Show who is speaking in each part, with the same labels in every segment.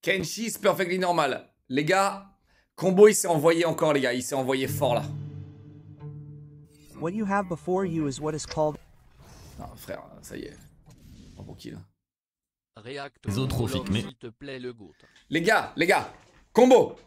Speaker 1: Kenshi is perfectly normal. Les gars, Combo il s'est envoyé encore les gars, il s'est envoyé fort là.
Speaker 2: What you have before you is what is called...
Speaker 1: Non frère, ça y est. Pas pour qui là.
Speaker 3: Zootrophique, mais...
Speaker 1: Les gars, Combo.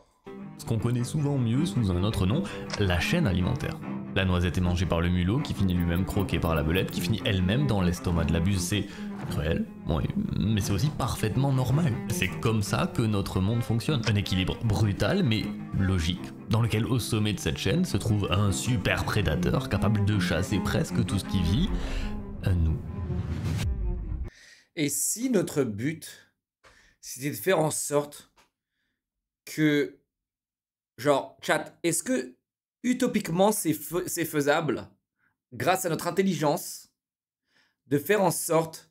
Speaker 3: Ce qu'on connaît souvent mieux sous un autre nom, la chaîne alimentaire. La noisette est mangée par le mulot, qui finit lui-même croqué par la belette, qui finit elle-même dans l'estomac de la buse. C'est cruel, oui, mais c'est aussi parfaitement normal. C'est comme ça que notre monde fonctionne. Un équilibre brutal, mais logique, dans lequel au sommet de cette chaîne se trouve un super prédateur capable de chasser presque tout ce qui vit, nous.
Speaker 1: Et si notre but, c'était de faire en sorte que... Genre, chat, est-ce que utopiquement c'est faisable, grâce à notre intelligence, de faire en sorte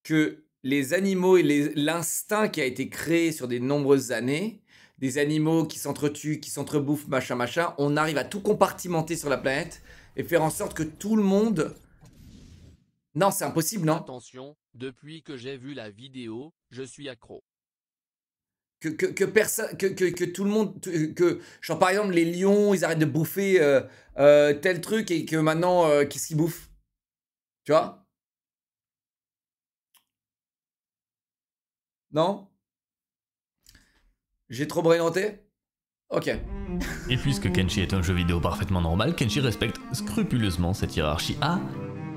Speaker 1: que les animaux et l'instinct qui a été créé sur des nombreuses années, des animaux qui s'entretuent, qui s'entrebouffent, machin, on arrive à tout compartimenter sur la planète et faire en sorte que tout le monde... Non, c'est impossible, non?
Speaker 4: Attention, depuis que j'ai vu la vidéo, je suis accro.
Speaker 1: Que personne, que tout le monde, genre par exemple les lions, ils arrêtent de bouffer tel truc et que maintenant, qu'est-ce qu'ils bouffent? Tu vois? Non? J'ai trop braineranté? Ok.
Speaker 3: Et puisque Kenshi est un jeu vidéo parfaitement normal, Kenshi respecte scrupuleusement cette hiérarchie à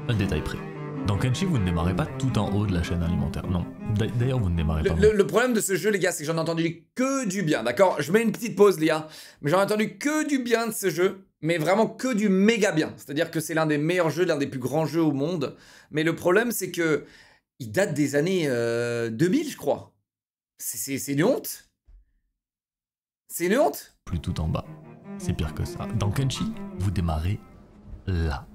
Speaker 3: un détail près. Dans Kenshi, vous ne démarrez pas tout en haut de la chaîne alimentaire. Non, d'ailleurs, vous ne démarrez pas.
Speaker 1: Le problème de ce jeu, les gars, c'est que j'en ai entendu que du bien, d'accord? Je mets une petite pause, les gars. Mais j'en ai entendu que du bien de ce jeu. Mais vraiment que du méga bien. C'est-à-dire que c'est l'un des meilleurs jeux, l'un des plus grands jeux au monde. Mais le problème, c'est que il date des années 2000, je crois. C'est une honte. C'est une honte.
Speaker 3: Plus tout en bas. C'est pire que ça. Dans Kenshi, vous démarrez là.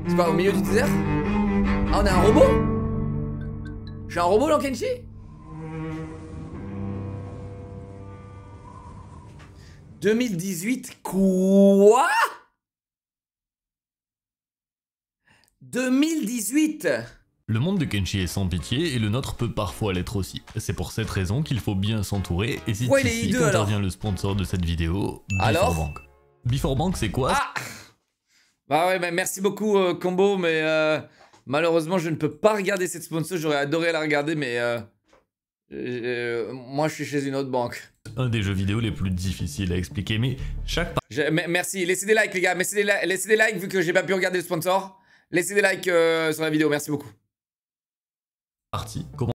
Speaker 1: C'est pas au milieu du désert? Ah, on a un robot? J'ai un robot dans Kenshi? « 2018, quoi? 2018 !»
Speaker 3: Le monde de Kenshi est sans pitié et le nôtre peut parfois l'être aussi. C'est pour cette raison qu'il faut bien s'entourer et c'est ici qu'intervient le sponsor de cette vidéo, Beforbank. Beforbank, c'est quoi?
Speaker 1: Bah ouais, bah merci beaucoup Combo, mais malheureusement je ne peux pas regarder cette sponsor, j'aurais adoré la regarder, mais moi je suis chez une autre banque.
Speaker 3: Un des jeux vidéo les plus difficiles à expliquer, mais chaque...
Speaker 1: Merci, laissez des likes les gars, laissez des likes vu que j'ai pas pu regarder le sponsor. Laissez des likes sur la vidéo, merci beaucoup.
Speaker 3: Partie, comment...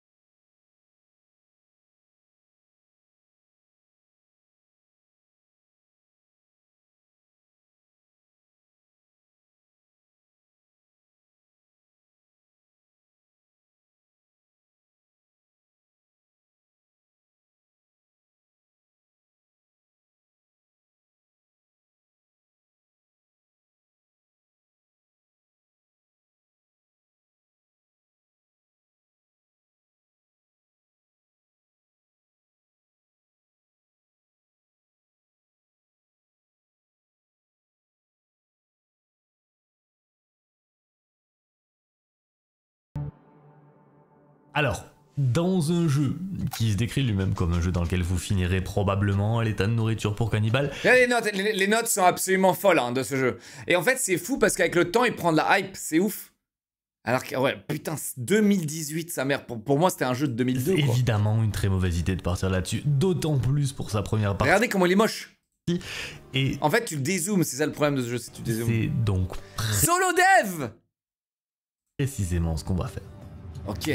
Speaker 3: Alors, dans un jeu qui se décrit lui-même comme un jeu dans lequel vous finirez probablement à l'état de nourriture pour cannibale...
Speaker 1: Les notes sont absolument folles hein, de ce jeu. Et en fait c'est fou parce qu'avec le temps il prend de la hype, c'est ouf. Alors que ouais putain 2018 sa mère, pour moi c'était un jeu de 2002 quoi.
Speaker 3: Évidemment une très mauvaise idée de partir là-dessus, d'autant plus pour sa première partie.
Speaker 1: Regardez comment il est moche.
Speaker 3: Et
Speaker 1: en fait tu dézoomes, c'est ça le problème de ce jeu, c'est que tu dézoomes.
Speaker 3: C'est donc...
Speaker 1: Solo dev.
Speaker 3: Précisément ce qu'on va faire.
Speaker 1: Ok.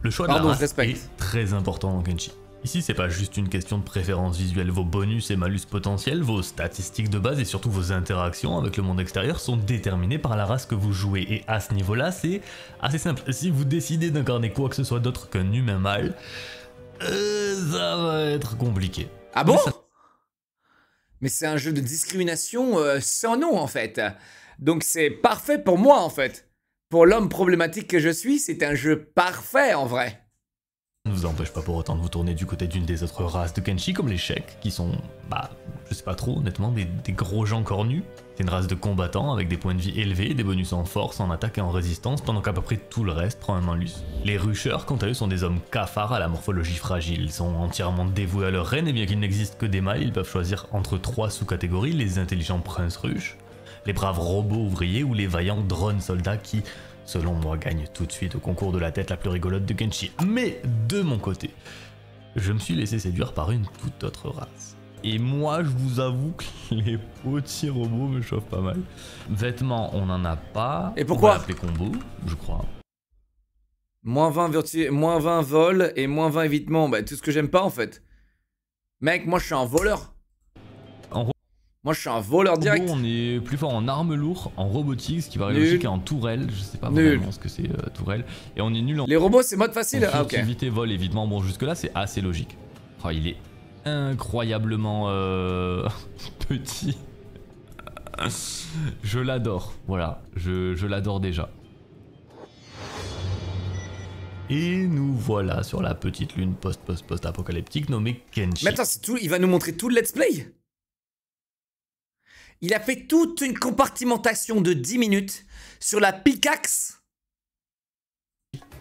Speaker 3: Le choix de la race est très important dans Kenshi. Ici, c'est pas juste une question de préférence visuelle. Vos bonus et malus potentiels, vos statistiques de base et surtout vos interactions avec le monde extérieur sont déterminés par la race que vous jouez. Et à ce niveau-là, c'est assez simple. Si vous décidez d'incarner quoi que ce soit d'autre qu'un humain mâle, ça va être compliqué.
Speaker 1: Ah bon? Mais c'est un jeu de discrimination sans nom en fait. Donc c'est parfait pour moi en fait. Pour l'homme problématique que je suis, c'est un jeu parfait en vrai.
Speaker 3: Ne vous empêche pas pour autant de vous tourner du côté d'une des autres races de Kenshi comme les Sheks, qui sont, je sais pas trop honnêtement, des gros gens cornus. C'est une race de combattants avec des points de vie élevés, des bonus en force, en attaque et en résistance, pendant qu'à peu près tout le reste prend un malus. Les rushers, quant à eux, sont des hommes cafards à la morphologie fragile. Ils sont entièrement dévoués à leur reine, et bien qu'il n'existe que des mâles, ils peuvent choisir entre 3 sous-catégories, les intelligents princes ruches, les braves robots ouvriers ou les vaillants drones soldats qui, selon moi, gagnent tout de suite au concours de la tête la plus rigolote de Kenshi. Mais de mon côté, je me suis laissé séduire par une toute autre race. Et moi, je vous avoue que les petits robots me chauffent pas mal. Vêtements, on n'en a pas.
Speaker 1: Et pourquoi?
Speaker 3: On va l'appeler combo, je crois.
Speaker 1: Moins 20 vol et moins 20 évitement. Bah, tout ce que j'aime pas en fait. Mec, moi je suis un voleur. Moi je suis un voleur direct.
Speaker 3: On est plus fort en armes lourdes, en robotique, ce qui paraît
Speaker 1: Nul.
Speaker 3: logique, et en tourelle. Je sais pas
Speaker 1: Nul.
Speaker 3: vraiment ce que c'est tourelle. Et on est nul en
Speaker 1: Les robots c'est mode facile. Ah ok.
Speaker 3: furtivité, vol, évitement. Bon, jusque-là, c'est assez logique. Oh, il est incroyablement petit. Je l'adore. Voilà, je l'adore déjà. Et nous voilà sur la petite lune post-apocalyptique nommée Kenshi.
Speaker 1: Mais attends, c'est tout. Il va nous montrer tout le let's play. Il a fait toute une compartimentation de 10 minutes sur la pickaxe.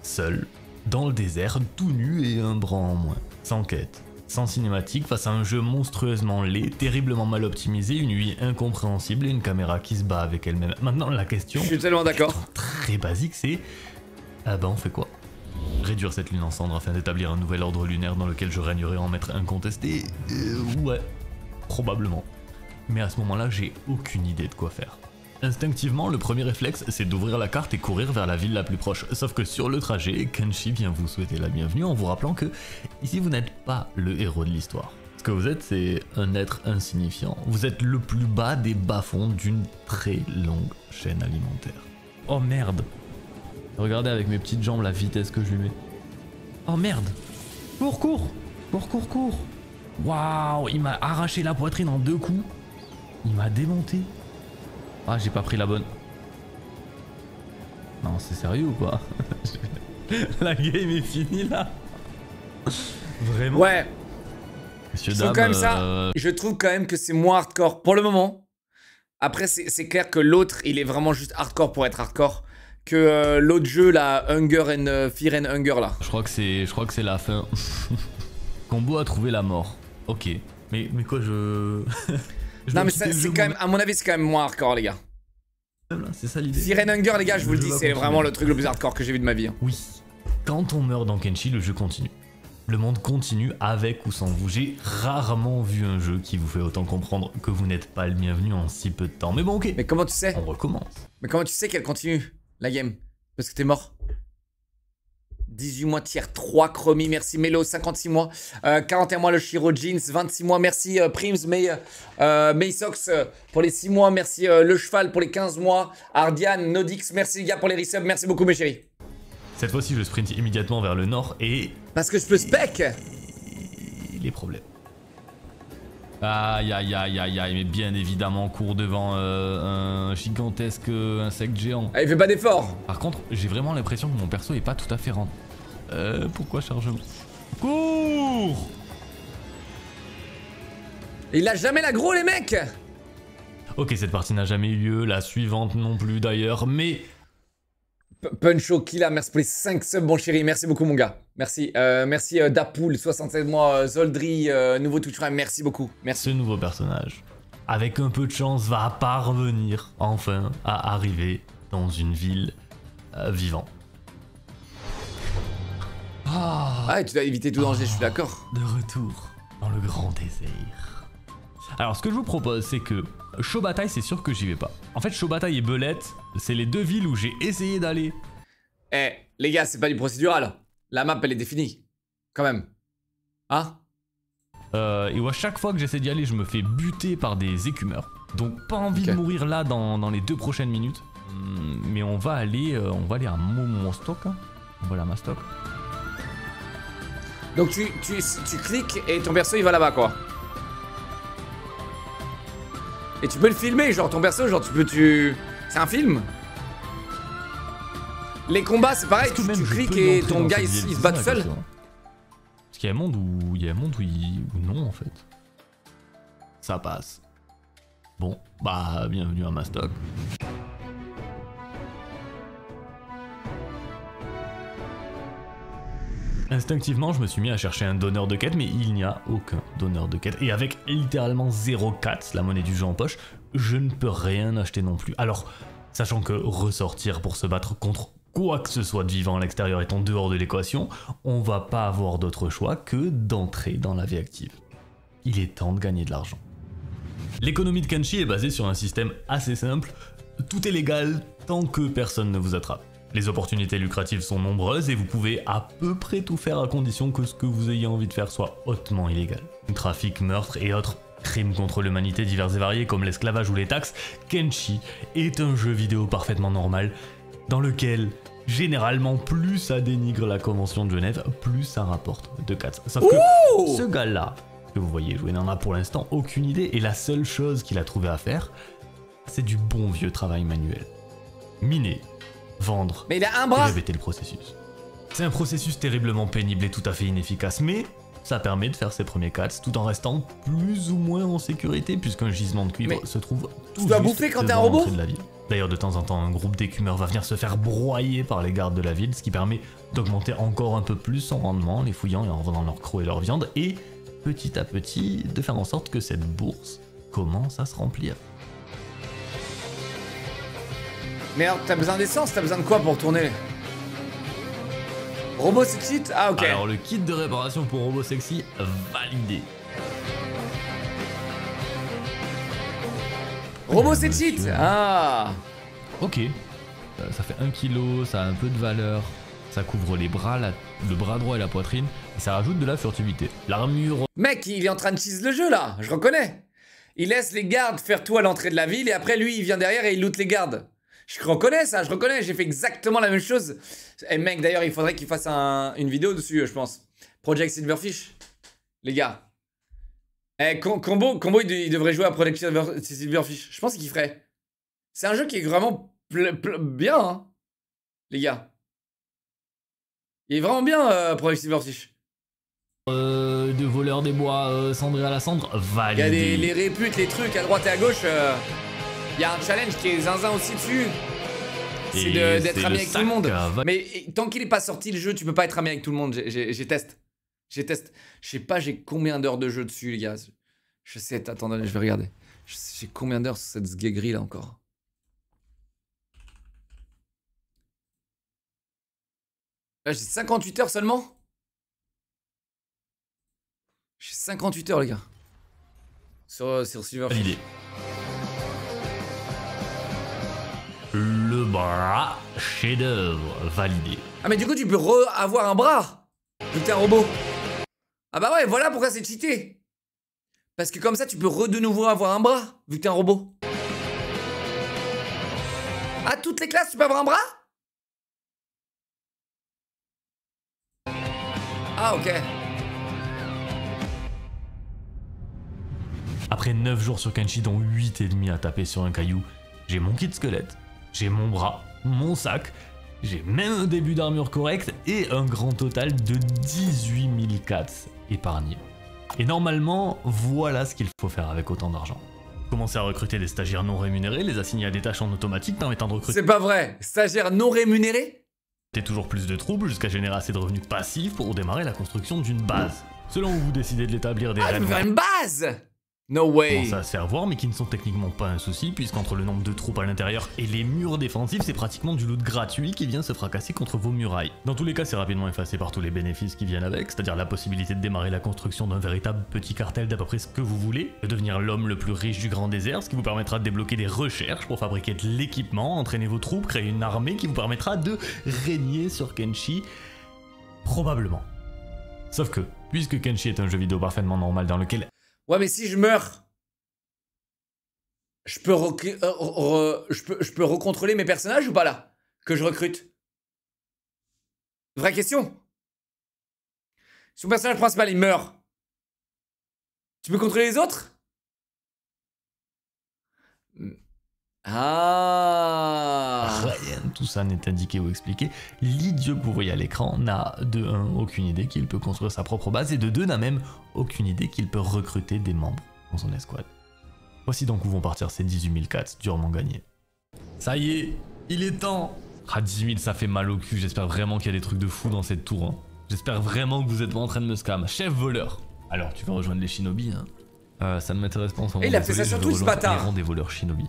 Speaker 3: Seul, dans le désert, tout nu et un bras en moins. Sans quête, sans cinématique, face à un jeu monstrueusement laid, terriblement mal optimisé, une UI incompréhensible et une caméra qui se bat avec elle-même. Maintenant, la question,
Speaker 1: Je suis tellement d'accord.
Speaker 3: très basique, c'est... Ah bah on fait quoi? Réduire cette lune en cendres afin d'établir un nouvel ordre lunaire dans lequel je régnerai en maître incontesté? Ouais, probablement. Mais à ce moment-là, j'ai aucune idée de quoi faire. Instinctivement, le premier réflexe, c'est d'ouvrir la carte et courir vers la ville la plus proche. Sauf que sur le trajet, Kenshi vient vous souhaiter la bienvenue en vous rappelant que ici vous n'êtes pas le héros de l'histoire. Ce que vous êtes, c'est un être insignifiant. Vous êtes le plus bas des bas-fonds d'une très longue chaîne alimentaire. Oh merde! Regardez avec mes petites jambes la vitesse que je lui mets. Oh merde! Cours, cours! Cours, cours, cours! Waouh! Il m'a arraché la poitrine en 2 coups. Il m'a démonté. Ah, j'ai pas pris la bonne. Non, c'est sérieux ou pas? La game est finie là. Vraiment?
Speaker 1: Ouais.
Speaker 3: Messieurs,
Speaker 1: Ils sont
Speaker 3: dames,
Speaker 1: quand même ça. Je trouve quand même que c'est moins hardcore pour le moment. Après, c'est clair que l'autre, il est vraiment juste hardcore pour être hardcore. Que l'autre jeu, là, Hunger and Fear and Hunger, là.
Speaker 3: Je crois que c'est la fin. Combo a trouvé la mort. Ok. Mais quoi, je
Speaker 1: Non, mais c'est quand même, à mon avis, c'est quand même moins hardcore, les gars.
Speaker 3: C'est ça l'idée.
Speaker 1: Fear and Hunger, les gars, je vous le dis,
Speaker 3: vais
Speaker 1: c'est
Speaker 3: continuer.
Speaker 1: vraiment le truc le plus hardcore que j'ai vu de ma vie. Hein.
Speaker 3: Oui. Quand on meurt dans Kenshi, le jeu continue. Le monde continue avec ou sans vous. J'ai rarement vu un jeu qui vous fait autant comprendre que vous n'êtes pas le bienvenu en si peu de temps. Mais bon, ok.
Speaker 1: Mais comment tu sais?
Speaker 3: On recommence.
Speaker 1: Mais comment tu sais qu'elle continue, la game? Parce que t'es mort. 18 mois tiers 3 Chromie, merci Melo, 56 mois, 41 mois le Shiro Jeans, 26 mois, merci Prims, Maysox pour les 6 mois, merci le cheval pour les 15 mois, Ardian, Nodix, merci les gars pour les resubs, merci beaucoup mes chéris.
Speaker 3: Cette fois-ci, je sprint immédiatement vers le nord et...
Speaker 1: Parce que je peux spec.
Speaker 3: les problèmes. Aïe aïe aïe aïe aïe, mais bien évidemment, on court devant un gigantesque insecte géant.
Speaker 1: Ah, il fait pas d'effort.
Speaker 3: Par contre, j'ai vraiment l'impression que mon perso est pas tout à fait rendu. Pourquoi chargement? Cours!
Speaker 1: Il a jamais l'aggro les mecs.
Speaker 3: Ok, cette partie n'a jamais eu lieu, la suivante non plus d'ailleurs, mais...
Speaker 1: Puncho Killa, merci pour les 5 subs mon chéri, merci beaucoup mon gars. Merci, merci Dapoul, 67 mois, Zoldry, nouveau Twitch Prime, merci beaucoup, merci.
Speaker 3: Ce nouveau personnage, avec un peu de chance, va parvenir enfin à arriver dans une ville vivante.
Speaker 1: Ah, et tu dois éviter tout danger, je suis d'accord.
Speaker 3: De retour dans le grand désert. Alors ce que je vous propose, c'est que Shobatai, c'est sûr que j'y vais pas. En fait, Shobatai et Belette, c'est les 2 villes où j'ai essayé d'aller.
Speaker 1: Eh, les gars, c'est pas du procédural. La map, elle est définie. Quand même. Hein?
Speaker 3: Et où à chaque fois que j'essaie d'y aller, je me fais buter par des écumeurs. Donc pas envie de mourir là dans les 2 prochaines minutes. Mais on va aller à mon stock. Hein. On va aller à ma stock.
Speaker 1: Donc tu cliques et ton perso il va là-bas quoi. Et tu peux le filmer, genre ton perso, genre c'est un film. Les combats c'est pareil, tu cliques et ton gars il se bat tout seul.
Speaker 3: Parce qu'il y a un monde où, où non en fait. ça passe. Bon, bah bienvenue à Mastock. Instinctivement, je me suis mis à chercher un donneur de quête, mais il n'y a aucun donneur de quête. Et avec littéralement 0 cats, la monnaie du jeu en poche, je ne peux rien acheter non plus. Alors, sachant que ressortir pour se battre contre quoi que ce soit de vivant à l'extérieur étant dehors de l'équation, on va pas avoir d'autre choix que d'entrer dans la vie active. Il est temps de gagner de l'argent. L'économie de Kenshi est basée sur un système assez simple. Tout est légal tant que personne ne vous attrape. Les opportunités lucratives sont nombreuses et vous pouvez à peu près tout faire à condition que ce que vous ayez envie de faire soit hautement illégal. Trafic, meurtre et autres crimes contre l'humanité divers et variés comme l'esclavage ou les taxes, Kenshi est un jeu vidéo parfaitement normal dans lequel généralement plus ça dénigre la convention de Genève, plus ça rapporte de cats. Sauf que ce gars-là que vous voyez jouer n'en a pour l'instant aucune idée et la seule chose qu'il a trouvé à faire, c'est du bon vieux travail manuel. Miner, vendre,
Speaker 1: mais il a un bras.
Speaker 3: et répéter le processus. C'est un processus terriblement pénible et tout à fait inefficace, mais ça permet de faire ses premiers cats tout en restant plus ou moins en sécurité puisqu'un gisement de cuivre se trouve tout
Speaker 1: tu dois
Speaker 3: juste
Speaker 1: bouffer quand t'es un
Speaker 3: devant
Speaker 1: robot
Speaker 3: l'entrée de la ville. D'ailleurs, de temps en temps, un groupe d'écumeurs va venir se faire broyer par les gardes de la ville, ce qui permet d'augmenter encore un peu plus son rendement, les fouillant et en revendant leur crocs et leur viande, et petit à petit, de faire en sorte que cette bourse commence à se remplir.
Speaker 1: Mais alors, t'as besoin d'essence, t'as besoin de quoi pour tourner? Robot sexy? Ah, ok.
Speaker 3: Alors, le kit de réparation pour robot sexy, validé.
Speaker 1: Robot sexy? Ah.
Speaker 3: Ok. Ça fait 1 kg, ça a un peu de valeur. Ça couvre les bras, le bras droit et la poitrine. Et ça rajoute de la furtivité. L'armure...
Speaker 1: Mec, il est en train de cheese le jeu, là. Je reconnais. Il laisse les gardes faire tout à l'entrée de la ville et après, lui, il vient derrière et il loot les gardes. Je reconnais ça, je reconnais. J'ai fait exactement la même chose. Et mec, d'ailleurs, il faudrait qu'il fasse une vidéo dessus, je pense. Project Silverfish. Les gars. Eh, Combo, il devrait jouer à Project Silverfish. Je pense qu'il ferait. C'est un jeu qui est vraiment bien, hein, les gars. Il est vraiment bien, Project Silverfish.
Speaker 3: De voleurs des bois, cendré à la cendre, validé.
Speaker 1: Il y a les réputes, les trucs à droite et à gauche. Il y a un challenge qui est zinzin aussi dessus. C'est d'être ami avec tout le monde. Mais tant qu'il est pas sorti le jeu, tu peux pas être ami avec tout le monde. J'ai test. Je sais pas j'ai combien d'heures de jeu dessus, les gars. Je sais, attendez, je vais regarder. J'ai combien d'heures sur cette sgegri là encore. Là, j'ai 58 heures seulement. J'ai 58 heures, les gars. Sur Silverfish.
Speaker 3: Validé. Le bras chef-d'œuvre, validé.
Speaker 1: Ah, mais du coup, tu peux avoir un bras. Vu que t'es un robot. Ah bah ouais, voilà pourquoi c'est cheaté. Parce que comme ça, tu peux de nouveau avoir un bras, vu que t'es un robot. À toutes les classes, tu peux avoir un bras? Ah, ok.
Speaker 3: Après 9 jours sur Kenshi, dont 8 et demi à taper sur un caillou, j'ai mon kit squelette, j'ai mon bras, mon sac, j'ai même un début d'armure correcte et un grand total de 18 000 cats épargnés. Et normalement, voilà ce qu'il faut faire avec autant d'argent. Commencer à recruter des stagiaires non rémunérés, les assigner à des tâches en automatique permettant de recruter...
Speaker 1: C'est pas vrai. Stagiaire non rémunéré?
Speaker 3: toujours plus de troubles jusqu'à générer assez de revenus passifs pour démarrer la construction d'une base. Selon où vous décidez de l'établir, des
Speaker 1: Ah, tu
Speaker 3: règles...
Speaker 1: veux faire une base? No way.
Speaker 3: commencent à se faire voir mais qui ne sont techniquement pas un souci puisqu'entre le nombre de troupes à l'intérieur et les murs défensifs c'est pratiquement du loot gratuit qui vient se fracasser contre vos murailles. Dans tous les cas c'est rapidement effacé par tous les bénéfices qui viennent avec, c'est-à-dire la possibilité de démarrer la construction d'un véritable petit cartel d'à peu près ce que vous voulez, de devenir l'homme le plus riche du grand désert, ce qui vous permettra de débloquer des recherches pour fabriquer de l'équipement, entraîner vos troupes, créer une armée qui vous permettra de régner sur Kenshi, probablement. Sauf que, puisque Kenshi est un jeu vidéo parfaitement normal dans lequel...
Speaker 1: Ouais, mais si je meurs, je peux recontrôler mes personnages ou pas là? Que je recrute? Vraie question. Si ton personnage principal il meurt, tu peux contrôler les autres? Ah.
Speaker 3: Rien de tout ça n'est indiqué ou expliqué. L'idiot que vous voyez à l'écran n'a de 1 aucune idée qu'il peut construire sa propre base et de 2 n'a même aucune idée qu'il peut recruter des membres dans son escouade. Voici donc où vont partir ces 18 000 cats durement gagnés. Ça y est, il est temps. Ah, 10 000, ça fait mal au cul. J'espère vraiment qu'il y a des trucs de fou dans cette tour. Hein. J'espère vraiment que vous êtes pas en train de me scam. Chef voleur. Alors, tu vas rejoindre les shinobi, hein. Ça ne m'intéresse pas en ce moment.
Speaker 1: Et il a fait ça sur Twitch, ce bâtard.
Speaker 3: Les rangs des voleurs shinobi.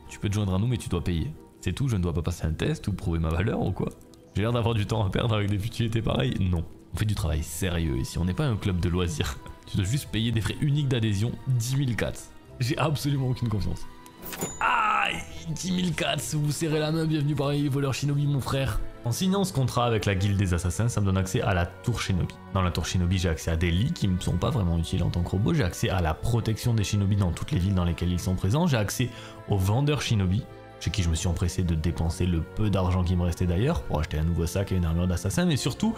Speaker 3: Tu peux te joindre à nous, mais tu dois payer. C'est tout, je ne dois pas passer un test ou prouver ma valeur ou quoi? J'ai l'air d'avoir du temps à perdre avec des futilités pareilles? Non. On fait du travail sérieux ici, on n'est pas un club de loisirs. Tu dois juste payer des frais uniques d'adhésion, 10 000 cats. J'ai absolument aucune confiance. Aïe, 10 000 cats, vous serrez la main, bienvenue parmi les voleurs shinobi mon frère. En signant ce contrat avec la guilde des assassins, ça me donne accès à la tour shinobi. Dans la tour shinobi, j'ai accès à des lits qui me sont pas vraiment utiles en tant que robot, j'ai accès à la protection des shinobi dans toutes les villes dans lesquelles ils sont présents, j'ai accès aux vendeurs shinobi, chez qui je me suis empressé de dépenser le peu d'argent qui me restait d'ailleurs pour acheter un nouveau sac et une armure d'assassin, mais surtout,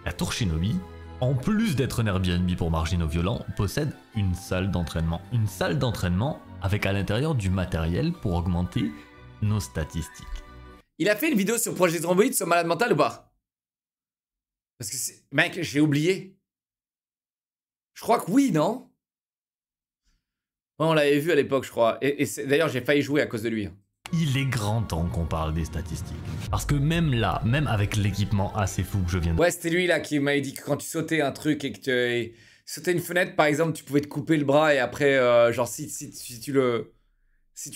Speaker 3: la tour shinobi, en plus d'être un Airbnb pour marginaux violents, possède une salle d'entraînement. Une salle d'entraînement avec à l'intérieur du matériel pour augmenter nos statistiques.
Speaker 1: Il a fait une vidéo sur Projet Trombolide sur Malade Mental ou pas? Parce que c'est... Mec, j'ai oublié. Je crois que oui, non? Ouais, on l'avait vu à l'époque, je crois. Et d'ailleurs, j'ai failli jouer à cause de lui.
Speaker 3: Il est grand temps qu'on parle des statistiques. Parce que même là, même avec l'équipement assez fou que je viens de...
Speaker 1: Ouais, c'était lui là qui m'avait dit que quand tu sautais un truc et que tu sautais une fenêtre, par exemple, tu pouvais te couper le bras et après, genre, si tu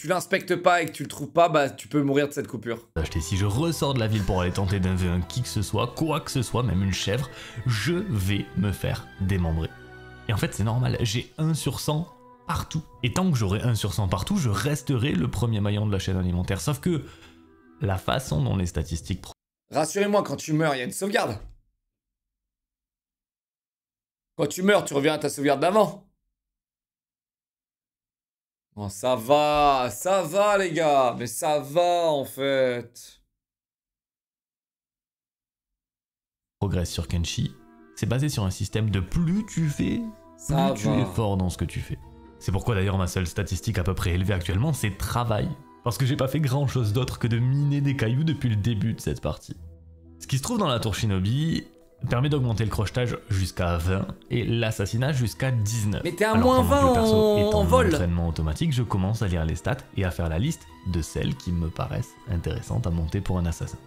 Speaker 1: l'inspectes pas et que tu le trouves pas, bah tu peux mourir de cette coupure.
Speaker 3: Si je ressors de la ville pour aller tenter d'un V1 qui que ce soit, quoi que ce soit, même une chèvre, je vais me faire démembrer. Et en fait, c'est normal, j'ai 1 sur 100 partout. Et tant que j'aurai 1 sur 100 partout, je resterai le premier maillon de la chaîne alimentaire. Sauf que la façon dont les statistiques...
Speaker 1: Rassurez-moi, quand tu meurs, il y a une sauvegarde. Quand tu meurs, tu reviens à ta sauvegarde d'avant. Oh, ça va les gars, mais ça va en fait.
Speaker 3: Progresse sur Kenshi, c'est basé sur un système de plus tu fais, plus tu es fort dans ce que tu fais. C'est pourquoi d'ailleurs ma seule statistique à peu près élevée actuellement, c'est travail. Parce que j'ai pas fait grand chose d'autre que de miner des cailloux depuis le début de cette partie. Ce qui se trouve dans la tour Shinobi permet d'augmenter le crochetage jusqu'à 20 et l'assassinat jusqu'à 19.
Speaker 1: Mais t'es à moins 20 en vol.
Speaker 3: Entraînement automatique, je commence à lire les stats et à faire la liste de celles qui me paraissent intéressantes à monter pour un assassin.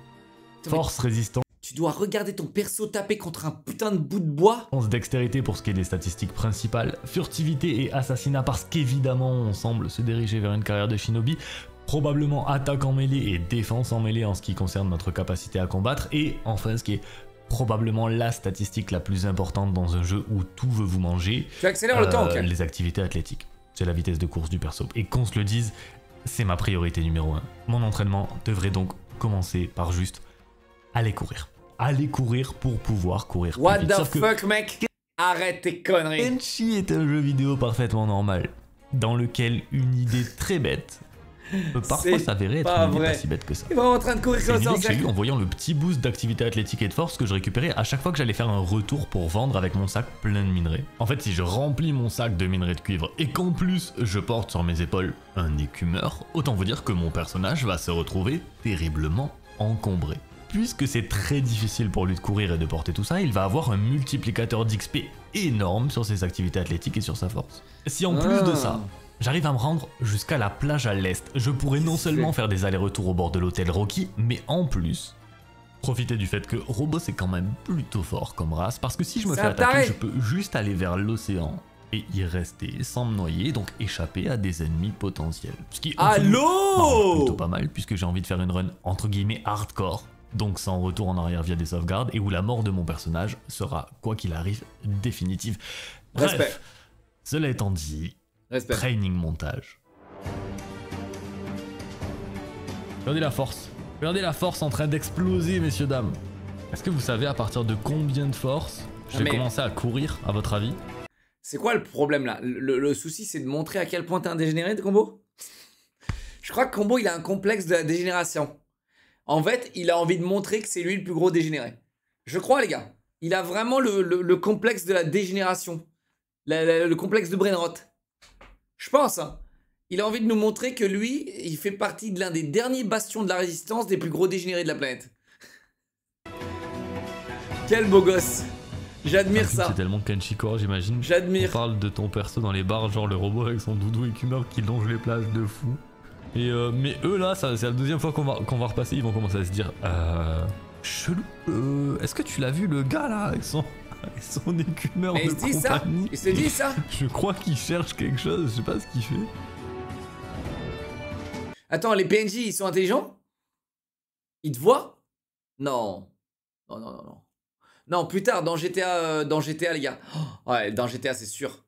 Speaker 3: Force, résistance...
Speaker 1: Tu dois regarder ton perso taper contre un putain de bout de bois.
Speaker 3: Dextérité pour ce qui est des statistiques principales, furtivité et assassinat parce qu'évidemment on semble se diriger vers une carrière de shinobi, probablement attaque en mêlée et défense en mêlée en ce qui concerne notre capacité à combattre, et enfin ce qui est probablement la statistique la plus importante dans un jeu où tout veut vous manger,
Speaker 1: tu accélères le temps, okay.
Speaker 3: Les activités athlétiques. C'est la vitesse de course du perso. Et qu'on se le dise, c'est ma priorité numéro 1. Mon entraînement devrait donc commencer par juste aller courir. Aller courir pour pouvoir courir plus vite.
Speaker 1: What the fuck, mec? Arrête tes conneries.
Speaker 3: Kenshi est un jeu vidéo parfaitement normal, dans lequel une idée très bête peut parfois s'avérer être une idée pas si bête que ça.
Speaker 1: Il va en train de courir comme ça.
Speaker 3: C'est l'idée que j'ai eu en voyant le petit boost d'activité athlétique et de force que je récupérais à chaque fois que j'allais faire un retour pour vendre avec mon sac plein de minerais. En fait, si je remplis mon sac de minerais de cuivre et qu'en plus je porte sur mes épaules un écumeur, autant vous dire que mon personnage va se retrouver terriblement encombré. Puisque c'est très difficile pour lui de courir et de porter tout ça, il va avoir un multiplicateur d'XP énorme sur ses activités athlétiques et sur sa force. Si en plus de ça, j'arrive à me rendre jusqu'à la plage à l'est, je pourrais non seulement faire des allers-retours au bord de l'hôtel Rocky, mais en plus, profiter du fait que Robo c'est quand même plutôt fort comme race, parce que si je me fais attaquer, je peux juste aller vers l'océan et y rester sans me noyer, donc échapper à des ennemis potentiels. Ce qui plutôt pas mal, puisque j'ai envie de faire une run entre guillemets hardcore, donc sans retour en arrière via des sauvegardes, et où la mort de mon personnage sera, quoi qu'il arrive, définitive. Bref, cela étant dit, training montage. Regardez la force. Regardez la force en train d'exploser, messieurs, dames. Est-ce que vous savez à partir de combien de force j'ai commencé à courir, à votre avis?
Speaker 1: C'est quoi le problème là? Le souci, c'est de montrer à quel point t'es un dégénéré de Combo? Je crois que Combo, il a un complexe de la dégénération. En fait, il a envie de montrer que c'est lui le plus gros dégénéré. Je crois, les gars. Il a vraiment le complexe de la dégénération. Le complexe de Brainrot. Je pense, hein. Il a envie de nous montrer que lui, il fait partie de l'un des derniers bastions de la résistance des plus gros dégénérés de la planète. Quel beau gosse. J'admire
Speaker 3: C'est
Speaker 1: ça.
Speaker 3: tellement Kenshi Core, j'imagine. On
Speaker 1: J'admire.
Speaker 3: parle de ton perso dans les bars, genre le robot avec son doudou et Kummer qui longe les plages de fou. Et mais eux là, c'est la deuxième fois qu'on va repasser, ils vont commencer à se dire chelou, est-ce que tu l'as vu le gars là avec son écumeur
Speaker 1: Mais
Speaker 3: de
Speaker 1: il se dit ça.
Speaker 3: compagnie?
Speaker 1: Il se dit ça.
Speaker 3: Je crois qu'il cherche quelque chose, je sais pas ce qu'il fait.
Speaker 1: Attends, les PNJ, ils sont intelligents? Ils te voient? Non. Non, non, non, non. Non, plus tard, dans GTA, les gars. Oh, ouais, dans GTA, c'est sûr.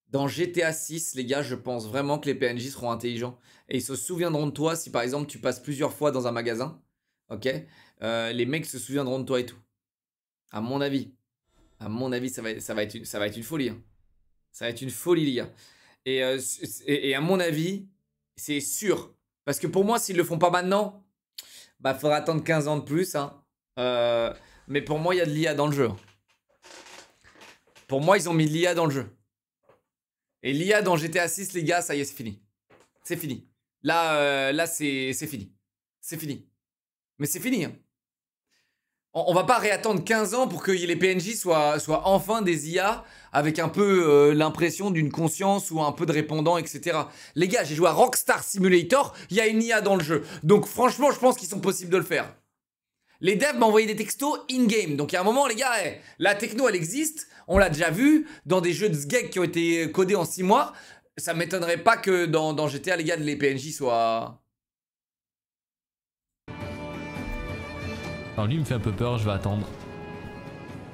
Speaker 1: Dans GTA 6, les gars, je pense vraiment que les PNJ seront intelligents. Et ils se souviendront de toi si, par exemple, tu passes plusieurs fois dans un magasin. Ok? Les mecs se souviendront de toi et tout. À mon avis. À mon avis, ça va être une folie. Hein. Ça va être une folie, les gars. Et à mon avis, c'est sûr. Parce que pour moi, s'ils le font pas maintenant, bah, faudra attendre 15 ans de plus. Hein. Mais pour moi, il y a de l'IA dans le jeu. Pour moi, ils ont mis de l'IA dans le jeu. Et l'IA dans GTA 6, les gars, ça y est, c'est fini. C'est fini. Là c'est fini. C'est fini. Mais c'est fini. Hein. On va pas réattendre 15 ans pour que les PNJ soient enfin des IA avec un peu l'impression d'une conscience ou un peu de répondant, etc. Les gars, j'ai joué à Rockstar Simulator, il y a une IA dans le jeu. Donc franchement, je pense qu'ils sont possibles de le faire. Les devs m'ont envoyé des textos in-game. Donc il y a un moment, les gars, la techno, elle existe. On l'a déjà vu dans des jeux de sgeg qui ont été codés en 6 mois. Ça m'étonnerait pas que dans GTA, les gars, les PNJ soient...
Speaker 3: Alors lui il me fait un peu peur, je vais attendre.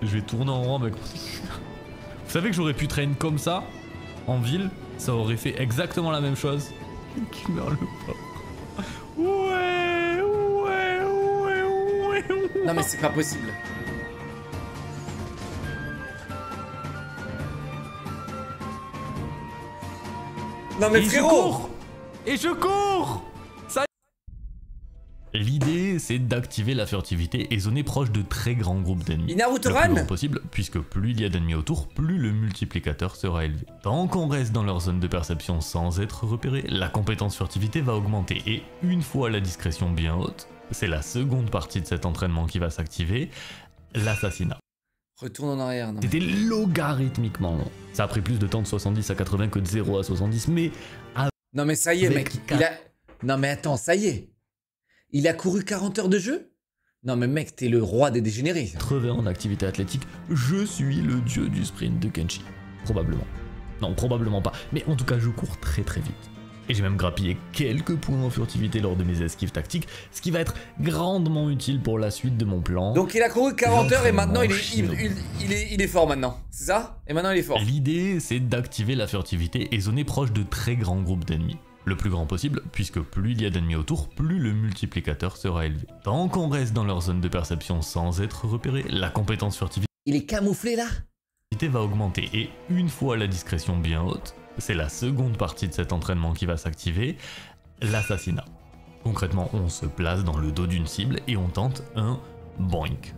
Speaker 3: Je vais tourner en rond avec... Vous savez que j'aurais pu traîner comme ça, en ville, ça aurait fait exactement la même chose. Qui meurt le pauvre. Ouais.
Speaker 1: Non mais c'est pas possible. Non mais frérot!
Speaker 3: Et je cours. L'idée, c'est d'activer la furtivité et zoner proche de très grands groupes d'ennemis.
Speaker 1: Naruto
Speaker 3: Le
Speaker 1: Run
Speaker 3: plus grand possible, puisque plus il y a d'ennemis autour, plus le multiplicateur sera élevé. Tant qu'on reste dans leur zone de perception sans être repéré, la compétence furtivité va augmenter et une fois la discrétion bien haute, c'est la seconde partie de cet entraînement qui va s'activer, l'assassinat.
Speaker 1: Retourne en arrière.
Speaker 3: C'était logarithmiquement long. Ça a pris plus de temps de 70 à 80 que de 0 à 70, mais...
Speaker 1: Non mais ça y est mec, Non mais attends, ça y est. Il a couru 40 heures de jeu? Non mais mec, t'es le roi des dégénérés.
Speaker 3: Crevé en activité athlétique, je suis le dieu du sprint de Kenshi. Probablement. Non, probablement pas. Mais en tout cas, je cours très très vite. Et j'ai même grappillé quelques points en furtivité lors de mes esquives tactiques, ce qui va être grandement utile pour la suite de mon plan.
Speaker 1: Donc il a couru 40 heures et maintenant il est fort maintenant, c'est ça? Et maintenant il est fort.
Speaker 3: L'idée, c'est d'activer la furtivité et zoner proche de très grands groupes d'ennemis. Le plus grand possible, puisque plus il y a d'ennemis autour, plus le multiplicateur sera élevé. Tant qu'on reste dans leur zone de perception sans être repéré, la compétence furtivité
Speaker 1: Il est camouflé là?
Speaker 3: va augmenter et une fois la discrétion bien haute, c'est la seconde partie de cet entraînement qui va s'activer, l'assassinat. Concrètement, on se place dans le dos d'une cible et on tente un boink.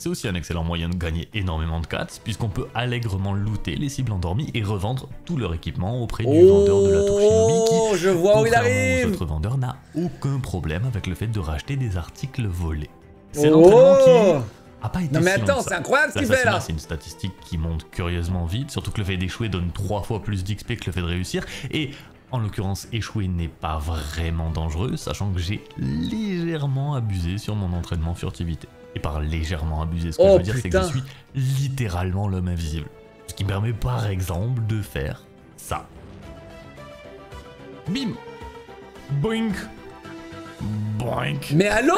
Speaker 3: C'est aussi un excellent moyen de gagner énormément de cats, puisqu'on peut allègrement looter les cibles endormies et revendre tout leur équipement auprès du vendeur de la tour Shinobi qui,
Speaker 1: je vois où il
Speaker 3: contrairement
Speaker 1: arrive.
Speaker 3: aux autres vendeurs, n'a aucun problème avec le fait de racheter des articles volés. C'est l'entraînement qui a pas été
Speaker 1: Non mais
Speaker 3: si long
Speaker 1: attends,
Speaker 3: que ça.
Speaker 1: c'est incroyable ce qu'il fait là.
Speaker 3: C'est une statistique qui monte curieusement vite, surtout que le fait d'échouer donne 3 fois plus d'XP que le fait de réussir, et en l'occurrence échouer n'est pas vraiment dangereux, sachant que j'ai légèrement abusé sur mon entraînement furtivité. Et par légèrement abusé, ce que je veux dire, c'est que je suis littéralement l'homme invisible. Ce qui me permet par exemple de faire ça. Bim. Boink. Boink.
Speaker 1: Mais allô?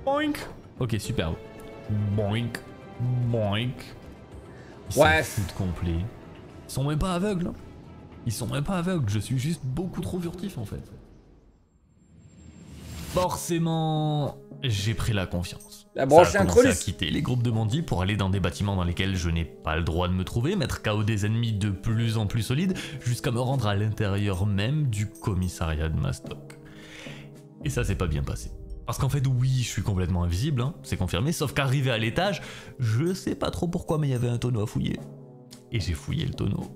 Speaker 3: Boink. Ok, superbe. Boink. Boink. Ils
Speaker 1: Ouais.
Speaker 3: s'en foutent complet. Ils sont même pas aveugles. Hein. Ils sont même pas aveugles, je suis juste beaucoup trop furtif en fait. Forcément, j'ai pris la confiance.
Speaker 1: La branche
Speaker 3: Ça a commencé à
Speaker 1: incrolus.
Speaker 3: quitter les groupes de bandits pour aller dans des bâtiments dans lesquels je n'ai pas le droit de me trouver, mettre KO des ennemis de plus en plus solides, jusqu'à me rendre à l'intérieur même du commissariat de Mastock. Et ça s'est pas bien passé. Parce qu'en fait, oui, je suis complètement invisible, hein, c'est confirmé, sauf qu'arrivé à l'étage, je sais pas trop pourquoi, mais il y avait un tonneau à fouiller. Et j'ai fouillé le tonneau.